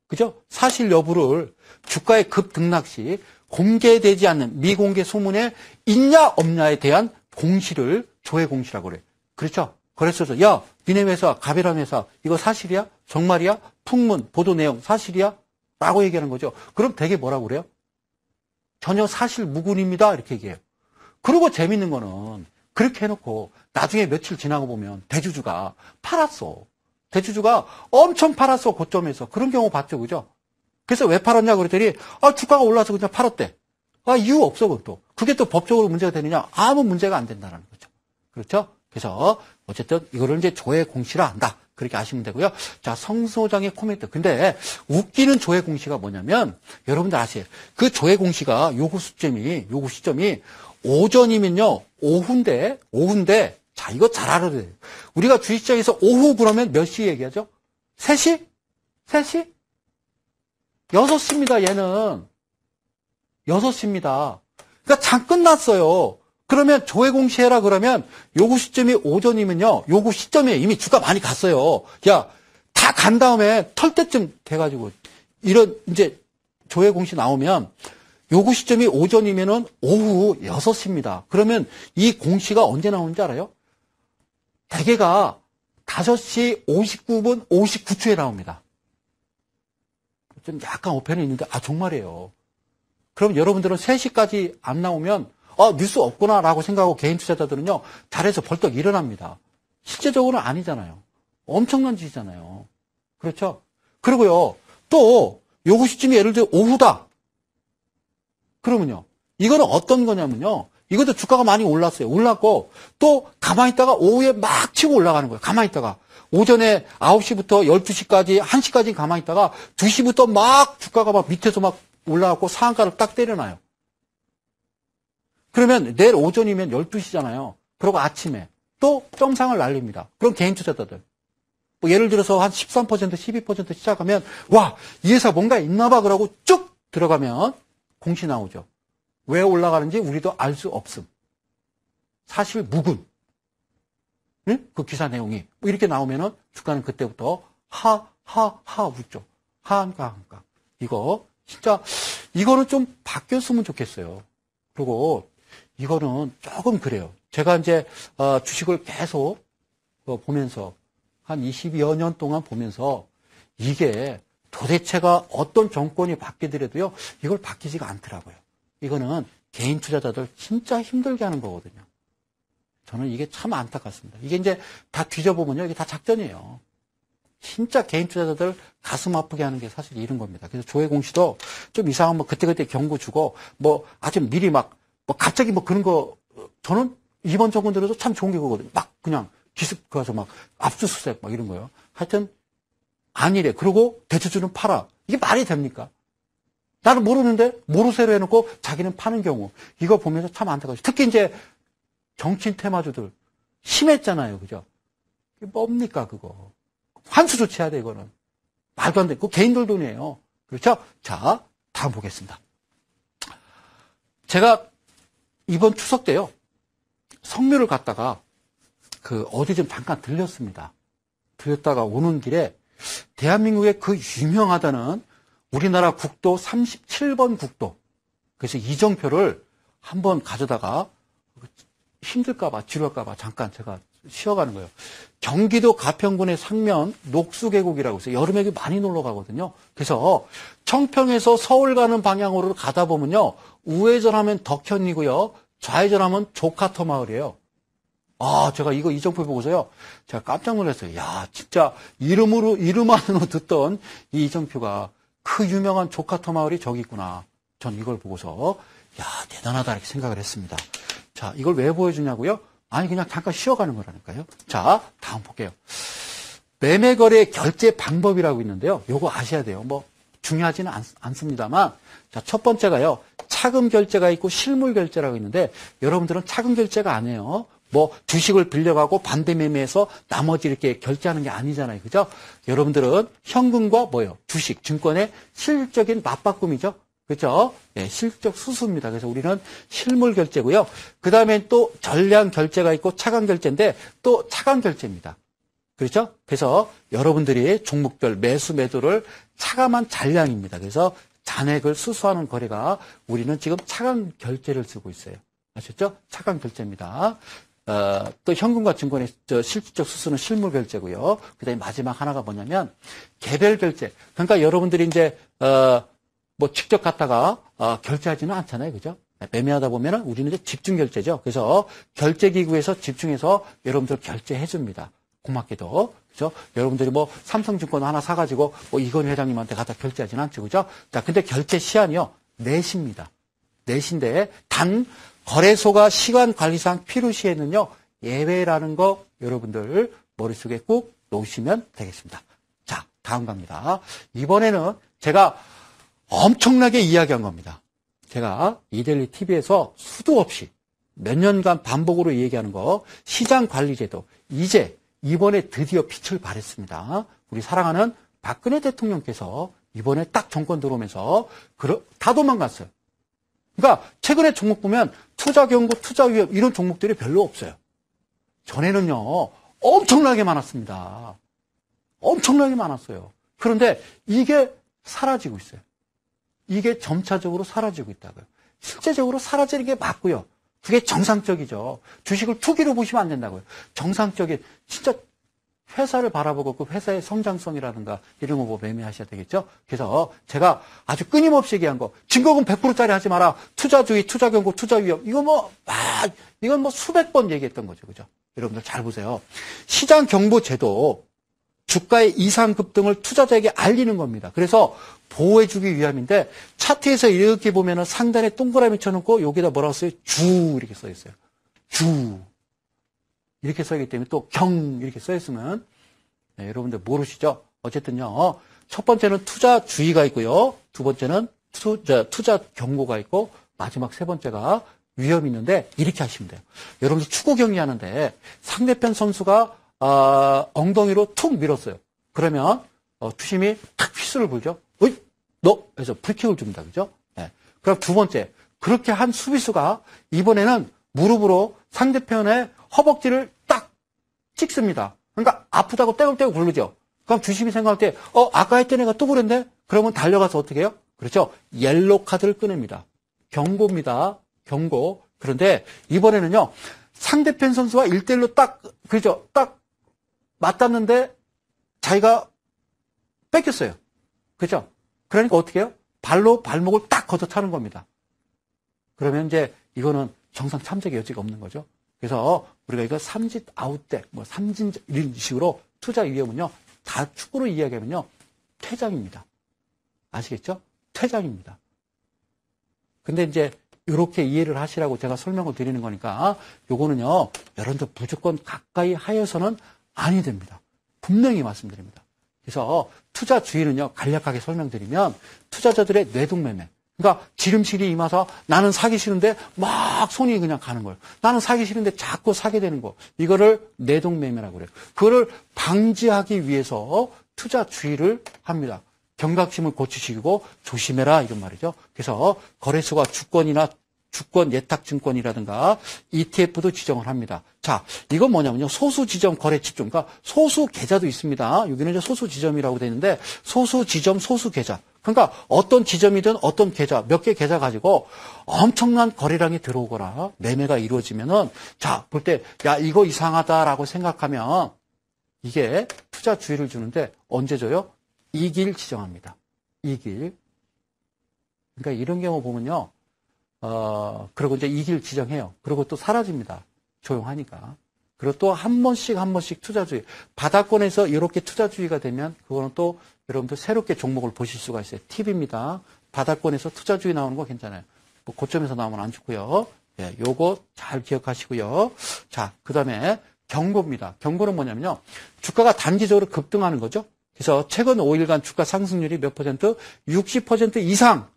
그죠? 사실 여부를 주가의 급등락 시 공개되지 않는 미공개 소문에 있냐 없냐에 대한 공시를 조회 공시라고 그래. 그렇죠? 그래서 야 니네 회사 가베란 회사 이거 사실이야? 정말이야? 풍문 보도 내용 사실이야? 라고 얘기하는 거죠. 그럼 되게 뭐라고 그래요? 전혀 사실 무근입니다. 이렇게 얘기해요. 그리고 재밌는 거는 그렇게 해놓고 나중에 며칠 지나고 보면 대주주가 팔았어. 대주주가 엄청 팔았어. 고점에서. 그런 경우 봤죠. 그죠? 그래서 왜 팔았냐 그랬더니 주가가 올라서 그냥 팔았대. 이유 없어. 그것도. 그게 또 법적으로 문제가 되느냐? 아무 문제가 안 된다는 거죠. 그렇죠? 그래서 어쨌든 이거를 이제 조회 공시라 한다. 그렇게 아시면 되고요. 자, 성 소장의 코멘트. 근데 웃기는 조회 공시가 뭐냐면 여러분들 아세요. 그 조회 공시가 요구 시점이 오전이면요. 오후인데 자, 이거 잘 알아야 돼요. 우리가 주식시장에서 오후 그러면 몇 시 얘기하죠? 3시? 3시? 6시입니다, 얘는. 6시입니다. 그러니까 장 끝났어요. 그러면 조회 공시해라 그러면 요구 시점이 오전이면요. 요구 시점에 이미 주가 많이 갔어요. 야, 다 간 다음에 털 때쯤 돼가지고 이런 이제 조회 공시 나오면 요구 시점이 오전이면은 오후 6시입니다. 그러면 이 공시가 언제 나오는지 알아요? 대개가 5시 59분 59초에 나옵니다. 좀 약간 오편이 있는데, 정말이에요. 그럼 여러분들은 3시까지 안 나오면, 뉴스 없구나라고 생각하고 개인 투자자들은요, 자리에서 벌떡 일어납니다. 실제적으로는 아니잖아요. 엄청난 짓이잖아요. 그렇죠? 그리고요, 또, 요구 시점이 예를 들어 오후다. 그러면요, 이거는 어떤 거냐면요, 이것도 주가가 많이 올랐어요. 올랐고, 또 가만히 있다가 오후에 막 치고 올라가는 거예요. 가만히 있다가. 오전에 9시부터 12시까지, 1시까지 가만히 있다가 2시부터 막 주가가 막 밑에서 막 올라가고 상한가를 딱 때려놔요. 그러면 내일 오전이면 12시잖아요. 그리고 아침에 또 점상을 날립니다. 그럼 개인 투자자들. 뭐 예를 들어서 한 13%, 12% 시작하면 와, 이 회사 뭔가 있나 봐 그러고 쭉 들어가면 공시 나오죠. 왜 올라가는지 우리도 알 수 없음. 사실 무근. 응? 그 기사 내용이 뭐 이렇게 나오면은 주가는 그때부터 웃죠. 하한가. 이거 진짜 이거는 좀 바뀌었으면 좋겠어요. 그리고 이거는 조금 그래요. 제가 이제 주식을 계속 보면서 한 20여 년 동안 보면서 이게 도대체가 어떤 정권이 바뀌더라도요. 이걸 바뀌지가 않더라고요. 이거는 개인 투자자들 진짜 힘들게 하는 거거든요. 저는 이게 참 안타깝습니다. 이게 이제 다 뒤져보면요. 이게 다 작전이에요. 진짜 개인 투자자들 가슴 아프게 하는 게 사실 이런 겁니다. 그래서 조회 공시도 좀 이상한 뭐 그때그때 경고 주고 뭐 아주 미리 막 뭐 갑자기 뭐 그런 거 저는 이번 정권 들어도 참 좋은 게 그거거든요. 막 그냥 기습 가서 막 압수수색 막 이런 거요. 하여튼 아니래. 그리고 대주주는 팔아. 이게 말이 됩니까? 나는 모르는데 모르쇠로 해놓고 자기는 파는 경우 이거 보면서 참 안타까워요. 특히 이제 정치인 테마주들 심했잖아요. 그죠? 이게 뭡니까 그거. 환수 조치해야 돼 이거는. 말도 안 돼. 그거 개인들 돈이에요. 그렇죠? 자, 다음 보겠습니다. 제가 이번 추석 때요. 성묘를 갔다가 어디 좀 잠깐 들렸습니다. 들렸다가 오는 길에 대한민국의 그 유명하다는 우리나라 국도 37번 국도. 그래서 이정표를 한번 가져다가 힘들까봐, 지루할까봐 잠깐 제가 쉬어가는 거예요. 경기도 가평군의 상면 녹수계곡이라고 해서 여름에 많이 놀러 가거든요. 그래서 청평에서 서울 가는 방향으로 가다 보면요. 우회전하면 덕현이고요. 좌회전하면 조카터 마을이에요. 제가 이거 이정표 보고서요. 제가 깜짝 놀랐어요. 야, 진짜 이름만으로 듣던 이 이정표가 그 유명한 조카터 마을이 저기 있구나. 전 이걸 보고서 야, 대단하다 이렇게 생각을 했습니다. 자, 이걸 왜 보여주냐고요? 아니 그냥 잠깐 쉬어가는 거라니까요. 자, 다음 볼게요. 매매거래 결제 방법이라고 있는데요. 요거 아셔야 돼요. 뭐 중요하지는 않습니다만 자, 첫 번째가요. 차금 결제가 있고 실물 결제라고 있는데 여러분들은 차금 결제가 아니에요. 뭐 주식을 빌려가고 반대 매매해서 나머지 이렇게 결제하는 게 아니잖아요. 그죠? 여러분들은 현금과 뭐예요? 주식, 증권의 실질적인 맞바꿈이죠. 그렇죠? 예, 실적 수수입니다. 그래서 우리는 실물 결제고요. 그 다음에 또 전량 결제가 있고 차감 결제인데 또 차감 결제입니다. 그렇죠? 그래서 여러분들이 종목별 매수 매도를 차감한 잔량입니다. 그래서 잔액을 수수하는 거래가 우리는 지금 차감 결제를 쓰고 있어요. 아셨죠? 차감 결제입니다. 또 현금과 증권의 실질적 수수는 실물 결제고요. 그 다음에 마지막 하나가 뭐냐면 개별 결제. 그러니까 여러분들이 이제 뭐 직접 갔다가 결제하지는 않잖아요. 그죠? 매매하다 보면은 우리는 이제 집중 결제죠. 그래서 결제기구에서 집중해서 여러분들 결제해 줍니다. 고맙게도. 그죠? 여러분들이 뭐 삼성증권 하나 사가지고 뭐 이건희 회장님한테 갖다 결제하지는 않죠. 그죠? 자, 근데 결제 시한이요. 4시입니다. 4시인데 단 거래소가 시간 관리상 필요시에는요. 예외라는 거 여러분들 머릿속에 꼭 놓으시면 되겠습니다. 자, 다음 갑니다. 이번에는 제가 엄청나게 이야기한 겁니다. 제가 이데일리 TV에서 수도 없이 몇 년간 반복으로 얘기하는 거, 시장관리제도. 이번에 드디어 빛을 발했습니다. 우리 사랑하는 박근혜 대통령께서 이번에 딱 정권 들어오면서 다 도망갔어요. 그러니까 최근에 종목 보면 투자 경고, 투자 위험 이런 종목들이 별로 없어요. 전에는요 엄청나게 많았습니다. 엄청나게 많았어요. 그런데 이게 사라지고 있어요. 이게 점차적으로 사라지고 있다고요. 실제적으로 사라지는 게 맞고요. 그게 정상적이죠. 주식을 투기로 보시면 안 된다고요. 정상적인 진짜 회사를 바라보고 그 회사의 성장성이라든가 이런 거 보고 매매하셔야 되겠죠. 그래서 제가 아주 끊임없이 얘기한 거, 증거금 100%짜리 하지 마라. 투자주의, 투자경고, 투자위험. 이건 뭐 수백 번 얘기했던 거죠. 그죠? 여러분들 잘 보세요. 시장경보제도, 주가의 이상 급등을 투자자에게 알리는 겁니다. 그래서 보호해주기 위함인데, 차트에서 이렇게 보면은 상단에 동그라미 쳐놓고 여기다 뭐라고 써요? 주 이렇게 써 있어요. 주. 이렇게 써있기 때문에 또 경 이렇게 써있으면 네, 여러분들 모르시죠? 어쨌든요. 첫 번째는 투자주의가 있고요. 두 번째는 투자 경고가 있고 마지막 세 번째가 위험이 있는데 이렇게 하시면 돼요. 여러분들 축구 경기 하는데 상대편 선수가 엉덩이로 툭 밀었어요. 그러면 투심이 탁 휘슬을 불죠. 어이 너 해서 프리킥을 줍니다. 그죠? 네. 그럼 두 번째 그렇게 한 수비수가 이번에는 무릎으로 상대편의 허벅지를 딱 찍습니다. 그러니까 아프다고 떼굴떼굴 굴르죠. 그럼 주심이 생각할 때, 아까 했던 애가 또 그랬네? 그러면 달려가서 어떻게 해요? 그렇죠. 옐로 카드를 꺼냅니다. 경고입니다. 경고. 그런데 이번에는요, 상대편 선수와 1대1로 그죠? 딱 맞닿는데 자기가 뺏겼어요. 그죠? 그러니까 어떻게 해요? 발로 발목을 딱 걷어차는 겁니다. 그러면 이제 이거는 정상 참작의 여지가 없는 거죠. 그래서 우리가 이거 삼진 아웃대, 삼진 이런 식으로 투자 위험은요, 다 축구로 이야기하면요, 퇴장입니다. 아시겠죠? 퇴장입니다. 근데 이제 이렇게 이해를 하시라고 제가 설명을 드리는 거니까 요거는요, 여러분들 무조건 가까이 하여서는 아니 됩니다. 분명히 말씀드립니다. 그래서 투자주의는요, 간략하게 설명드리면 투자자들의 뇌동매매. 그러니까 지름실이 임해서 나는 사기 싫은데 막 손이 그냥 가는 거예요. 나는 사기 싫은데 자꾸 사게 되는 거. 이거를 내동매매라고 그래요. 그거를 방지하기 위해서 투자주의를 합니다. 경각심을 고치시고 조심해라 이런 말이죠. 그래서 거래소가 주권 예탁증권이라든가 ETF도 지정을 합니다. 자, 이건 뭐냐면요. 소수 지점 거래 집중. 그러니까 소수 계좌도 있습니다. 여기는 이제 소수 지점이라고 되어 있는데 소수 지점 소수 계좌. 그러니까 어떤 지점이든 어떤 계좌, 몇 개 계좌 가지고 엄청난 거래량이 들어오거나 매매가 이루어지면은 자, 볼 때 야, 이거 이상하다라고 생각하면 이게 투자주의를 주는데 언제 줘요? 2길 지정합니다. 2길. 그러니까 이런 경우 보면요. 그리고 이제 2길 지정해요. 그리고 또 사라집니다. 조용하니까. 그리고 또 한 번씩 투자주의. 바닥권에서 이렇게 투자주의가 되면 그거는 또 여러분들 새롭게 종목을 보실 수가 있어요. 팁입니다. 바닥권에서 투자주의 나오는 거 괜찮아요. 뭐 고점에서 나오면 안 좋고요. 예, 요거 잘 기억하시고요. 자, 그 다음에 경고입니다. 경고는 뭐냐면요. 주가가 단기적으로 급등하는 거죠. 그래서 최근 5일간 주가 상승률이 몇 퍼센트? 60% 이상.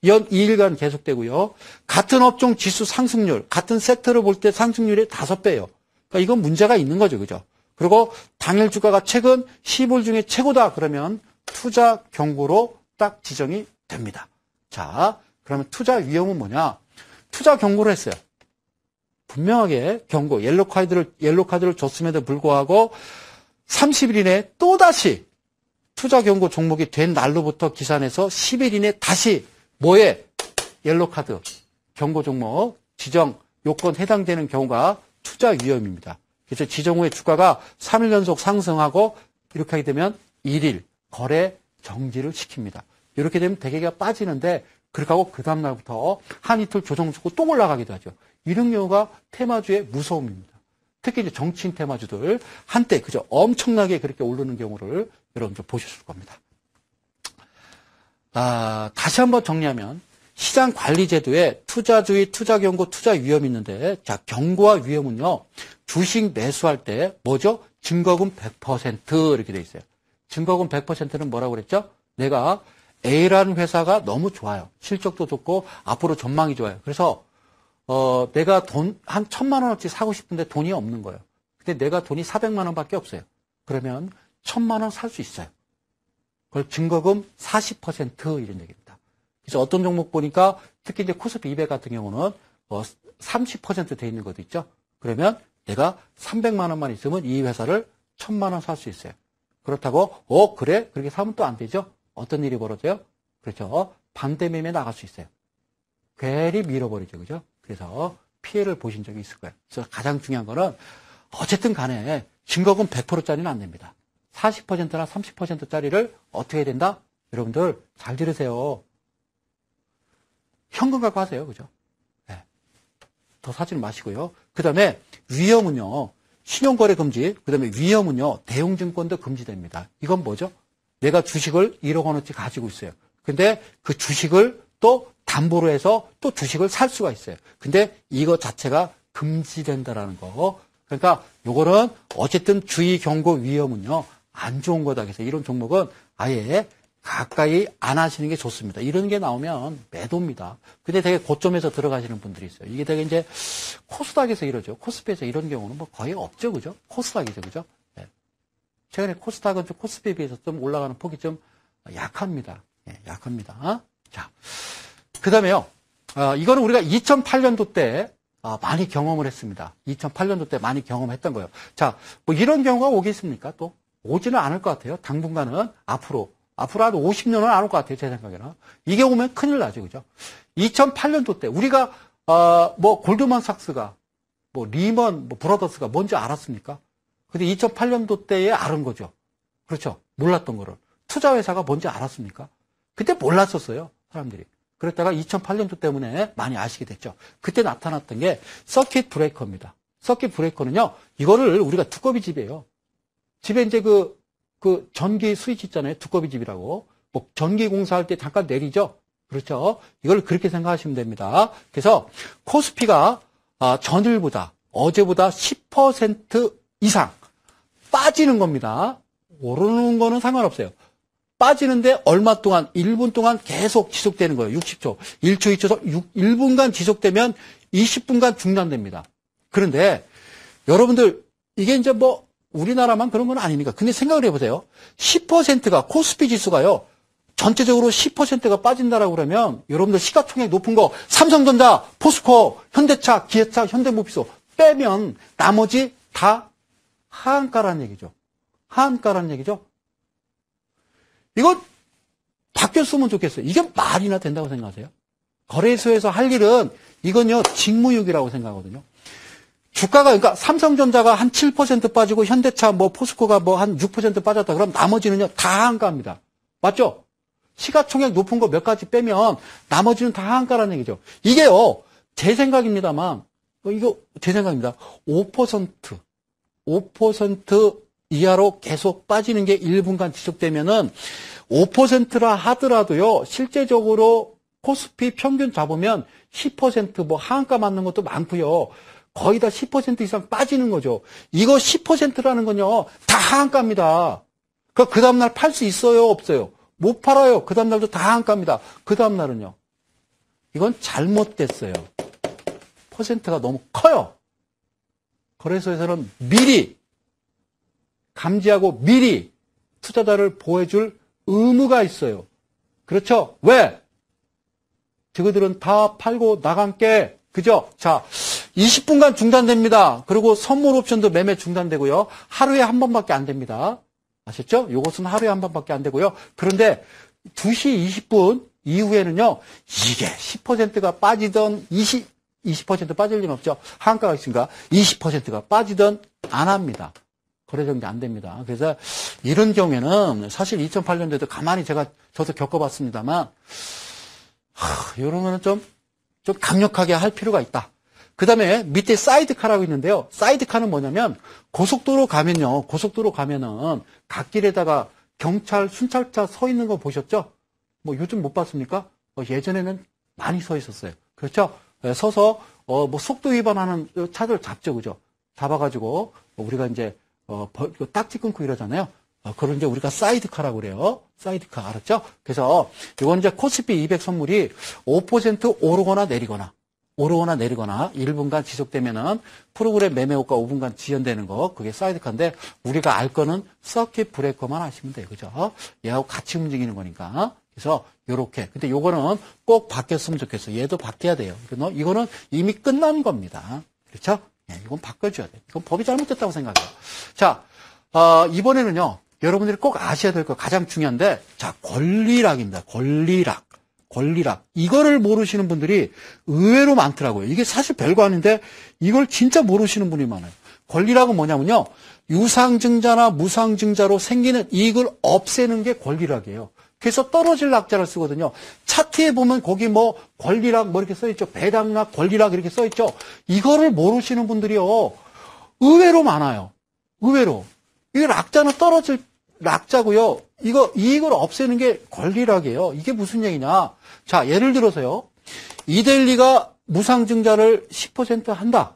연 2일간 계속되고요. 같은 업종 지수 상승률, 같은 섹터를 볼 때 상승률이 5배예요. 그러니까 이건 문제가 있는 거죠. 그죠? 그리고 당일 주가가 최근 10일 중에 최고다. 그러면 투자 경고로 딱 지정이 됩니다. 자, 그러면 투자 위험은 뭐냐? 투자 경고를 했어요. 분명하게 경고, 옐로 카드를 줬음에도 불구하고 30일 이내에 또다시 투자 경고 종목이 된 날로부터 기산해서 10일 이내에 다시 뭐에? 옐로 카드, 경고 종목, 지정, 요건 해당되는 경우가 투자 위험입니다. 그래서 지정 후에 주가가 3일 연속 상승하고 이렇게 하게 되면 1일 거래 정지를 시킵니다. 이렇게 되면 대개가 빠지는데 그렇게 하고 그 다음날부터 한 이틀 조정 주고 또 올라가기도 하죠. 이런 경우가 테마주의 무서움입니다. 특히 이제 정치인 테마주들 한때 그죠 엄청나게 그렇게 오르는 경우를 여러분들 보셨을 겁니다. 다시 한번 정리하면 시장관리제도에 투자주의, 투자경고, 투자위험이 있는데 자 경고와 위험은요. 주식 매수할 때 뭐죠? 증거금 100% 이렇게 돼 있어요. 증거금 100%는 뭐라고 그랬죠? 내가 A라는 회사가 너무 좋아요. 실적도 좋고 앞으로 전망이 좋아요. 그래서 내가 돈 한 1,000만 원어치 사고 싶은데 돈이 없는 거예요. 근데 내가 돈이 400만 원밖에 없어요. 그러면 1,000만 원 살 수 있어요. 그걸 증거금 40% 이런 얘기입니다. 그래서 어떤 종목 보니까 특히 이제 코스피 200 같은 경우는 30% 돼 있는 것도 있죠. 그러면 내가 300만 원만 있으면 이 회사를 1,000만 원 살 수 있어요. 그렇다고 그래? 그렇게 사면 또 안 되죠. 어떤 일이 벌어져요? 그렇죠. 반대 매매 나갈 수 있어요. 괜히 밀어버리죠. 그죠? 그래서 피해를 보신 적이 있을 거예요. 그래서 가장 중요한 거는 어쨌든 간에 증거금 100%짜리는 안 됩니다. 40%나 30%짜리를 어떻게 해야 된다? 여러분들 잘 들으세요. 현금 갖고 하세요. 그죠? 네. 더 사지는 마시고요. 그 다음에 위험은요. 신용거래 금지, 그 다음에 위험은요. 대웅증권도 금지됩니다. 이건 뭐죠? 내가 주식을 1억 원어치 가지고 있어요. 근데 그 주식을 또 담보로 해서 또 주식을 살 수가 있어요. 근데 이거 자체가 금지된다라는 거. 그러니까 요거는 어쨌든 주의 경고 위험은요. 안 좋은 거다. 그래서 이런 종목은 아예 가까이 안 하시는 게 좋습니다. 이런 게 나오면 매도입니다. 근데 되게 고점에서 들어가시는 분들이 있어요. 이게 되게 이제 코스닥에서 이러죠. 코스피에서 이런 경우는 뭐 거의 없죠. 그죠? 코스닥이죠. 그죠? 네. 최근에 코스닥은 좀 코스피에 비해서 좀 올라가는 폭이 좀 약합니다. 네, 약합니다. 자, 그 다음에요. 이거는 우리가 2008년도 때 많이 경험을 했습니다. 2008년도 때 많이 경험했던 거예요. 자, 뭐 이런 경우가 오겠습니까? 또 오지는 않을 것 같아요. 당분간은 앞으로 한 50년은 안 올 것 같아요. 제 생각에는. 이게 오면 큰일 나죠. 그죠? 2008년도 때 우리가 뭐 골드만삭스가 뭐 리먼 뭐 브라더스가 뭔지 알았습니까? 근데 2008년도 때에 알은 거죠. 그렇죠? 몰랐던 거를. 투자회사가 뭔지 알았습니까? 그때 몰랐었어요. 사람들이. 그랬다가 2008년도 때문에 많이 아시게 됐죠. 그때 나타났던 게 서킷 브레이커입니다. 서킷 브레이커는요. 이거를 우리가 두꺼비 집이에요. 집에 이제 그 전기 스위치 있잖아요. 두꺼비 집이라고. 뭐 전기 공사할 때 잠깐 내리죠. 그렇죠. 이걸 그렇게 생각하시면 됩니다. 그래서 코스피가 전일보다 어제보다 10% 이상 빠지는 겁니다. 오르는 거는 상관없어요. 빠지는데 얼마 동안 1분 동안 계속 지속되는 거예요. 60초. 1초, 2초, 1분간 지속되면 20분간 중단됩니다. 그런데 여러분들 이게 이제 뭐 우리나라만 그런 건 아닙니까? 근데 생각을 해보세요. 10%가 코스피 지수가요. 전체적으로 10%가 빠진다라고 그러면 여러분들 시가총액 높은 거 삼성전자, 포스코, 현대차, 기아차, 현대모비스 빼면 나머지 다 하한가라는 얘기죠. 하한가라는 얘기죠. 이거 바뀌었으면 좋겠어요. 이게 말이나 된다고 생각하세요? 거래소에서 할 일은 이건요 직무유기라고 생각하거든요. 주가가 그러니까 삼성전자가 한 7% 빠지고 현대차 뭐 포스코가 뭐 한 6% 빠졌다 그럼 나머지는요 다 하한가입니다. 맞죠? 시가총액 높은 거 몇 가지 빼면 나머지는 다 하한가라는 얘기죠. 이게요 제 생각입니다만 이거 제 생각입니다. 5% 이하로 계속 빠지는 게 1분간 지속되면은 5%라 하더라도요 실제적으로 코스피 평균 잡으면 10% 뭐 하한가 맞는 것도 많고요. 거의 다 10% 이상 빠지는 거죠. 이거 10%라는 건요, 다 하한가입니다. 그러니까 그 다음날 팔 수 있어요, 없어요? 못 팔아요. 그 다음날도 다 하한가입니다. 그 다음날은요. 이건 잘못됐어요. 퍼센트가 너무 커요. 거래소에서는 미리 감지하고 미리 투자자를 보호해줄 의무가 있어요. 그렇죠? 왜? 저희들은 다 팔고 나간 게 그죠? 자, 20분간 중단됩니다. 그리고 선물 옵션도 매매 중단되고요. 하루에 한 번밖에 안 됩니다. 아셨죠? 이것은 하루에 한 번밖에 안 되고요. 그런데 2시 20분 이후에는요. 이게 10%가 빠지던 20% 빠질 리는 없죠. 한가가 있으니까 20%가 빠지던 안 합니다. 거래 정리 안 됩니다. 그래서 이런 경우에는 사실 2008년도에도 가만히 저도 겪어봤습니다만 이런 거는 좀 강력하게 할 필요가 있다. 그 다음에 밑에 사이드카라고 있는데요. 사이드카는 뭐냐면 고속도로 가면요. 고속도로 가면은 갓길에다가 경찰 순찰차 서 있는 거 보셨죠? 뭐 요즘 못 봤습니까? 예전에는 많이 서 있었어요. 그렇죠? 서서 뭐 속도 위반하는 차들 잡죠. 그죠? 잡아가지고 우리가 이제 딱지 끊고 이러잖아요. 그걸 이제 우리가 사이드카라고 그래요. 사이드카 알았죠? 그래서 이건 이제 코스피 200 선물이 5% 오르거나 내리거나 1분간 지속되면은 프로그램 매매 효과 5분간 지연되는 거, 그게 사이드카인데 우리가 알 거는 서킷 브레이커만 아시면 돼요. 그죠? 얘하고 같이 움직이는 거니까. 그래서 요렇게. 근데 요거는 꼭 바뀌었으면 좋겠어. 얘도 바뀌어야 돼요. 이거는 이미 끝난 겁니다. 그렇죠? 예, 이건 바꿔줘야 돼. 이건 법이 잘못됐다고 생각해요. 자, 이번에는요, 여러분들이 꼭 아셔야 될 거 가장 중요한데, 자, 권리락입니다. 권리락. 이거를 모르시는 분들이 의외로 많더라고요. 이게 사실 별거 아닌데, 이걸 진짜 모르시는 분이 많아요. 권리락은 뭐냐면요, 유상증자나 무상증자로 생기는 이익을 없애는 게 권리락이에요. 그래서 떨어질 낙자를 쓰거든요. 차트에 보면 거기 뭐 권리락 뭐 이렇게 써있죠. 배당락, 권리락 이렇게 써있죠. 이거를 모르시는 분들이요, 의외로 많아요. 의외로. 이게 낙자는 떨어질 낙자고요. 이거 이익을 없애는 게 권리락이에요. 이게 무슨 얘기냐. 자, 예를 들어서요. 이데일리가 무상증자를 10% 한다.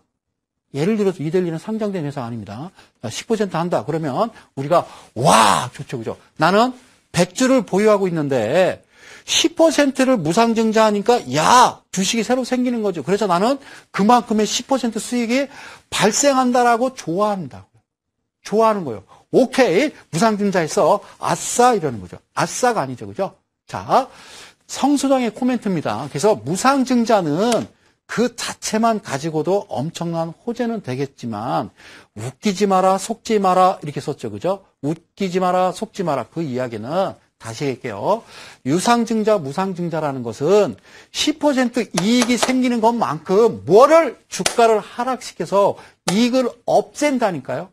예를 들어서 이데일리는 상장된 회사 아닙니다. 10% 한다. 그러면 우리가 와, 좋죠. 그죠? 나는 100주를 보유하고 있는데 10%를 무상증자하니까 야, 주식이 새로 생기는 거죠. 그래서 나는 그만큼의 10% 수익이 발생한다라고 좋아한다고요. 좋아하는 거예요. 오케이, 무상증자했어. 아싸, 이러는 거죠. 아싸가 아니죠. 그죠? 자, 성수장의 코멘트입니다. 그래서 무상증자는 그 자체만 가지고도 엄청난 호재는 되겠지만, 웃기지 마라, 속지 마라, 이렇게 썼죠. 그죠? 웃기지 마라, 속지 마라. 그 이야기는 다시 할게요. 유상증자, 무상증자라는 것은 10% 이익이 생기는 것만큼 뭐를 주가를 하락시켜서 이익을 없앤다니까요.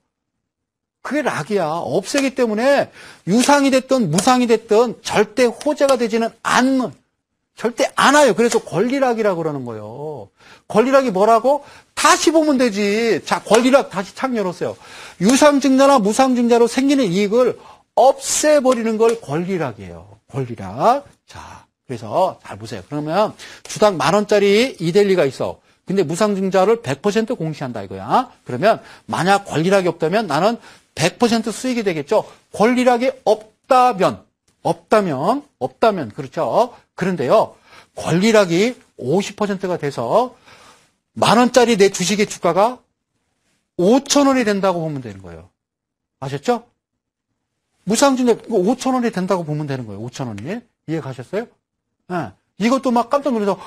그게 락이야. 없애기 때문에 유상이 됐든 무상이 됐든 절대 호재가 되지는 절대 안 와요. 그래서 권리락이라고 그러는 거예요. 권리락이 뭐라고? 다시 보면 되지. 자, 권리락 다시 창 열었어요. 유상증자나 무상증자로 생기는 이익을 없애버리는 걸 권리락이에요. 권리락. 자, 그래서 잘 보세요. 그러면 주당 10,000원짜리 이데일리가 있어. 근데 무상증자를 100% 공시한다 이거야. 그러면 만약 권리락이 없다면 나는 100% 수익이 되겠죠. 권리락이 없다면, 그렇죠. 그런데요, 권리락이 50%가 돼서 10,000원짜리 내 주식의 주가가 5,000원이 된다고 보면 되는 거예요. 아셨죠? 무상증자 5,000원이 된다고 보면 되는 거예요. 5,000원이. 이해 가셨어요? 네. 이것도 막 깜짝 놀라서,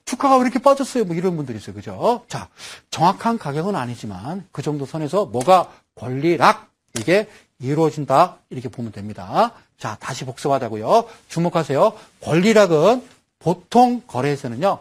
주가가 왜 이렇게 빠졌어요? 뭐 이런 분들이 있어요. 그죠? 자, 정확한 가격은 아니지만 그 정도 선에서 뭐가 권리락, 이게 이루어진다. 이렇게 보면 됩니다. 자, 다시 복습하자고요. 주목하세요. 권리락은 보통 거래에서는요,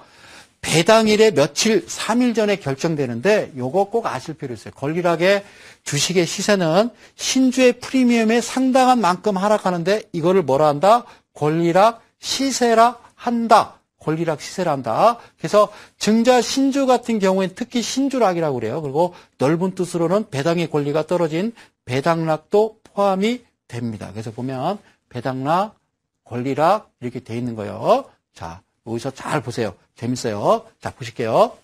배당일에 며칠, 3일 전에 결정되는데 요거 꼭 아실 필요 있어요. 권리락의 주식의 시세는 신주의 프리미엄에 상당한 만큼 하락하는데 이거를 뭐라 한다? 권리락 시세라 한다. 권리락 시세라 한다. 그래서 증자 신주 같은 경우에는 특히 신주락이라고 그래요. 그리고 넓은 뜻으로는 배당의 권리가 떨어진 배당락도 포함이 됩니다. 그래서 보면 배당락, 권리락 이렇게 돼 있는 거예요. 자, 여기서 잘 보세요. 재밌어요. 자, 보실게요.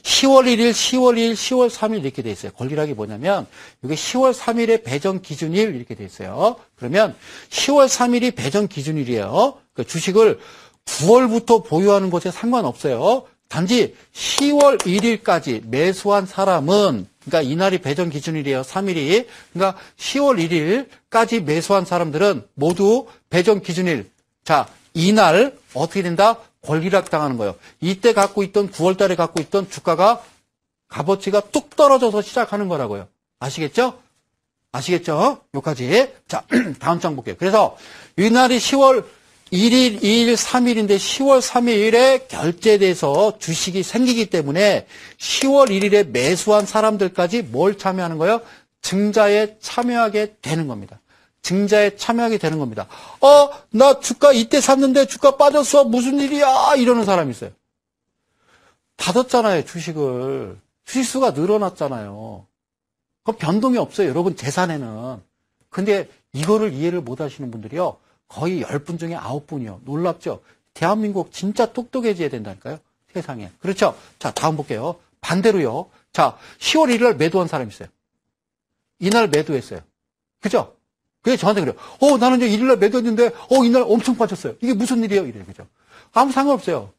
10월 1일, 10월 2일, 10월 3일 이렇게 돼 있어요. 권리락이 뭐냐면 이게 10월 3일에 배정 기준일 이렇게 돼 있어요. 그러면 10월 3일이 배정 기준일이에요. 그 주식을 9월부터 보유하는 것에 상관없어요. 단지 10월 1일까지 매수한 사람은, 그러니까 이날이 배정 기준일이에요. 3일이. 그러니까 10월 1일까지 매수한 사람들은 모두 배정 기준일. 자, 이날 어떻게 된다? 권리락 당하는 거예요. 이때 갖고 있던 9월 달에 갖고 있던 주가가 값어치가 뚝 떨어져서 시작하는 거라고요. 아시겠죠? 아시겠죠? 여기까지. 자, 다음 장 볼게요. 그래서 이날이 10월 1일, 2일, 3일인데 10월 3일에 결제돼서 주식이 생기기 때문에 10월 1일에 매수한 사람들까지 뭘 참여하는 거예요? 증자에 참여하게 되는 겁니다. 증자에 참여하게 되는 겁니다. 나 주가 이때 샀는데 주가 빠졌어. 무슨 일이야? 이러는 사람이 있어요. 받았잖아요, 주식을. 주식수가 늘어났잖아요. 그럼 변동이 없어요, 여러분 재산에는. 근데 이거를 이해를 못 하시는 분들이요. 거의 10분 중에 9분이요. 놀랍죠? 대한민국 진짜 똑똑해져야 된다니까요. 세상에. 그렇죠? 자, 다음 볼게요. 반대로요. 자, 10월 1일 날 매도한 사람이 있어요. 이날 매도했어요. 그죠? 그게 저한테 그래요. 나는 이제 1일 날 매도했는데, 이날 엄청 빠졌어요. 이게 무슨 일이에요? 이래요. 그죠? 아무 상관없어요.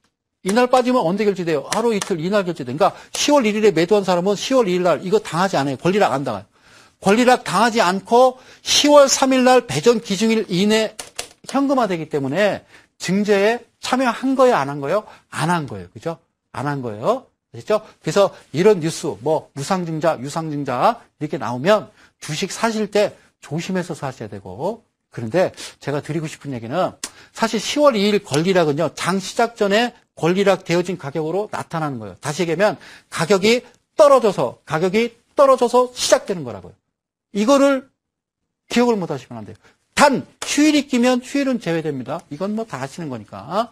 이날 빠지면 언제 결제돼요? 하루 이틀, 이날 결제돼요. 그러니까 10월 1일에 매도한 사람은 10월 2일 날 이거 당하지 않아요. 권리락 안 당해요. 권리락 당하지 않고 10월 3일 날 배전 기준일 이내 현금화되기 때문에 증제에 참여한 거예요? 안 한 거예요? 안 한 거예요. 그죠? 안 한 거예요. 아시죠? 그래서 이런 뉴스, 무상증자, 유상증자 이렇게 나오면 주식 사실 때 조심해서 사셔야 되고, 그런데 제가 드리고 싶은 얘기는 사실 10월 2일 권리락은요, 장 시작 전에 권리락 되어진 가격으로 나타나는 거예요. 다시 얘기하면 가격이 떨어져서 시작되는 거라고요. 이거를 기억을 못 하시면 안 돼요. 단 휴일이 끼면 휴일은 제외됩니다. 이건 뭐 다 아시는 거니까.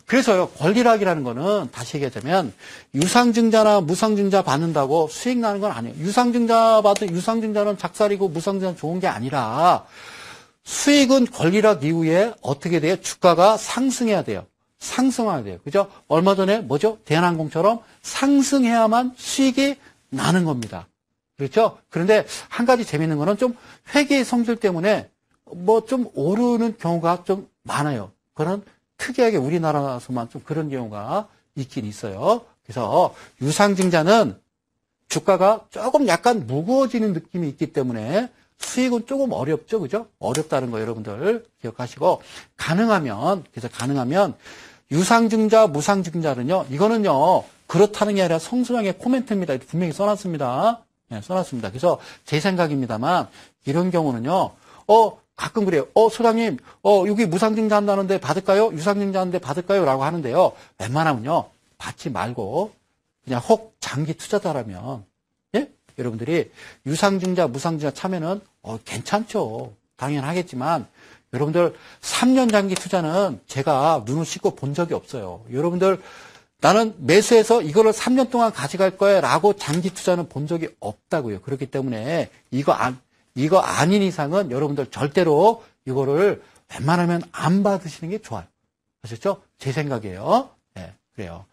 그래서요, 권리락이라는 거는 다시 얘기하자면 유상증자나 무상증자 받는다고 수익 나는 건 아니에요. 유상증자는 작살이고 무상증자는 좋은 게 아니라 수익은 권리락 이후에 어떻게 돼요? 주가가 상승해야 돼요. 상승해야 돼요. 그죠? 얼마 전에 대한항공처럼 상승해야만 수익이 나는 겁니다. 그렇죠? 그런데 한 가지 재밌는 거는 좀 회계의 성질 때문에 좀 오르는 경우가 좀 많아요. 그런 특이하게 우리나라에서만 좀 그런 경우가 있긴 있어요. 그래서 유상증자는 주가가 조금 약간 무거워지는 느낌이 있기 때문에 수익은 조금 어렵죠. 그죠? 어렵다는 거 여러분들 기억하시고, 가능하면 유상증자, 무상증자는요, 이거는요, 그렇다는 게 아니라 성수형의 코멘트입니다. 분명히 써놨습니다. 네, 써놨습니다. 그래서 제 생각입니다만, 이런 경우는요, 가끔 그래요. 소장님, 여기 무상증자 한다는데 받을까요? 유상증자 하는데 받을까요? 라고 하는데요. 웬만하면요, 받지 말고, 그냥 혹 장기 투자자라면, 예? 여러분들이 유상증자, 무상증자 참여는, 괜찮죠. 당연하겠지만, 여러분들 3년 장기 투자는 제가 눈을 씻고 본 적이 없어요. 여러분들, 나는 매수해서 이거를 3년 동안 가져갈 거야 라고 장기 투자는 본 적이 없다고요. 그렇기 때문에 이거 아닌 이상은 여러분들 절대로 이거를 웬만하면 안 받으시는 게 좋아요. 아셨죠? 제 생각이에요. 네, 그래요.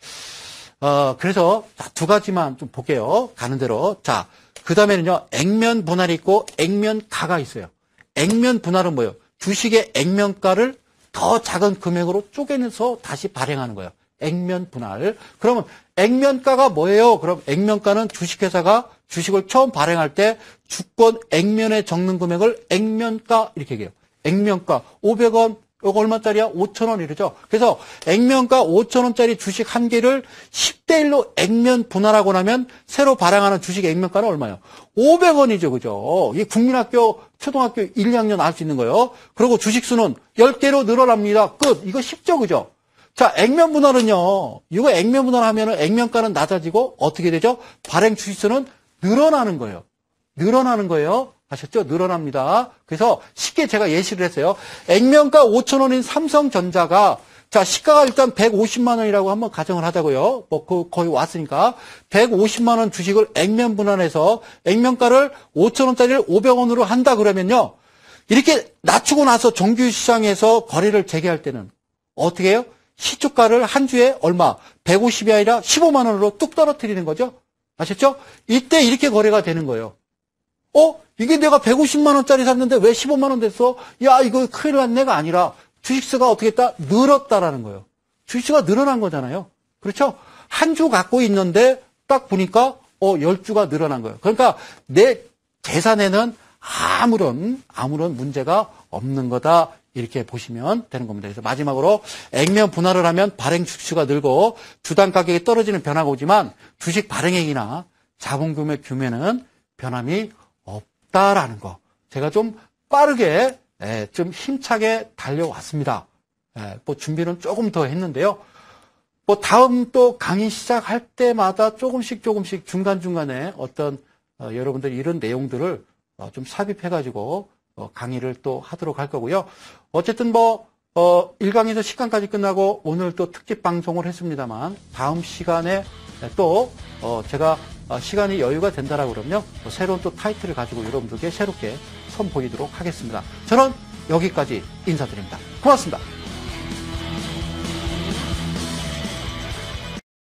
그래서 두 가지만 좀 볼게요. 가는 대로. 자, 그 다음에는요, 액면 분할이 있고 액면가가 있어요. 액면 분할은 뭐예요? 주식의 액면가를 더 작은 금액으로 쪼개내서 다시 발행하는 거예요. 액면 분할. 그러면 액면가가 뭐예요? 그럼 액면가는 주식회사가 주식을 처음 발행할 때 주권 액면에 적는 금액을 액면가 이렇게 얘기해요. 액면가 500원, 이거 얼마짜리야? 5,000원 이러죠. 그래서 액면가 5,000원짜리 주식 한 개를 10대 1로 액면 분할하고 나면 새로 발행하는 주식 액면가는 얼마예요? 500원이죠. 그죠? 이 국민학교, 초등학교 1, 2학년 알 수 있는 거예요. 그리고 주식수는 10개로 늘어납니다. 끝. 이거 쉽죠. 그죠? 자, 액면 분할은요. 이거 액면 분할하면은 액면가는 낮아지고 어떻게 되죠? 발행 주식수는 늘어나는 거예요. 늘어나는 거예요. 아셨죠? 늘어납니다. 그래서 쉽게 제가 예시를 했어요. 액면가 5,000원인 삼성전자가 자, 시가가 일단 150만 원이라고 한번 가정을 하자고요. 거의 왔으니까 150만 원 주식을 액면 분할해서 액면가를 5,000원짜리를 500원으로 한다 그러면요. 이렇게 낮추고 나서 정규시장에서 거래를 재개할 때는 어떻게 해요? 시초가를 한 주에 얼마? 150이 아니라 15만 원으로 뚝 떨어뜨리는 거죠. 아셨죠? 이때 이렇게 거래가 되는 거예요. 이게 내가 150만 원짜리 샀는데 왜 15만 원 됐어? 야, 이거 큰일 났네가 아니라 주식수가 어떻게 했다? 늘었다라는 거예요. 주식수가 늘어난 거잖아요. 그렇죠? 한 주 갖고 있는데 딱 보니까 10주가 늘어난 거예요. 그러니까 내 재산에는 아무런 문제가 없는 거다. 이렇게 보시면 되는 겁니다. 그래서 마지막으로 액면 분할을 하면 발행 주식수가 늘고 주당 가격이 떨어지는 변화가 오지만 주식 발행액이나 자본 규모는 변함이 없다라는 거. 제가 좀 빠르게 좀 힘차게 달려왔습니다. 준비는 조금 더 했는데요. 다음 또 강의 시작할 때마다 조금씩 중간중간에 어떤 여러분들이 이런 내용들을 좀 삽입해가지고 강의를 또 하도록 할 거고요. 어쨌든 1강에서 10강까지 끝나고 오늘 또 특집 방송을 했습니다만 다음 시간에 또 제가 시간이 여유가 된다라고 그러면요. 새로운 또 타이틀을 가지고 여러분들께 새롭게 선보이도록 하겠습니다. 저는 여기까지 인사드립니다. 고맙습니다.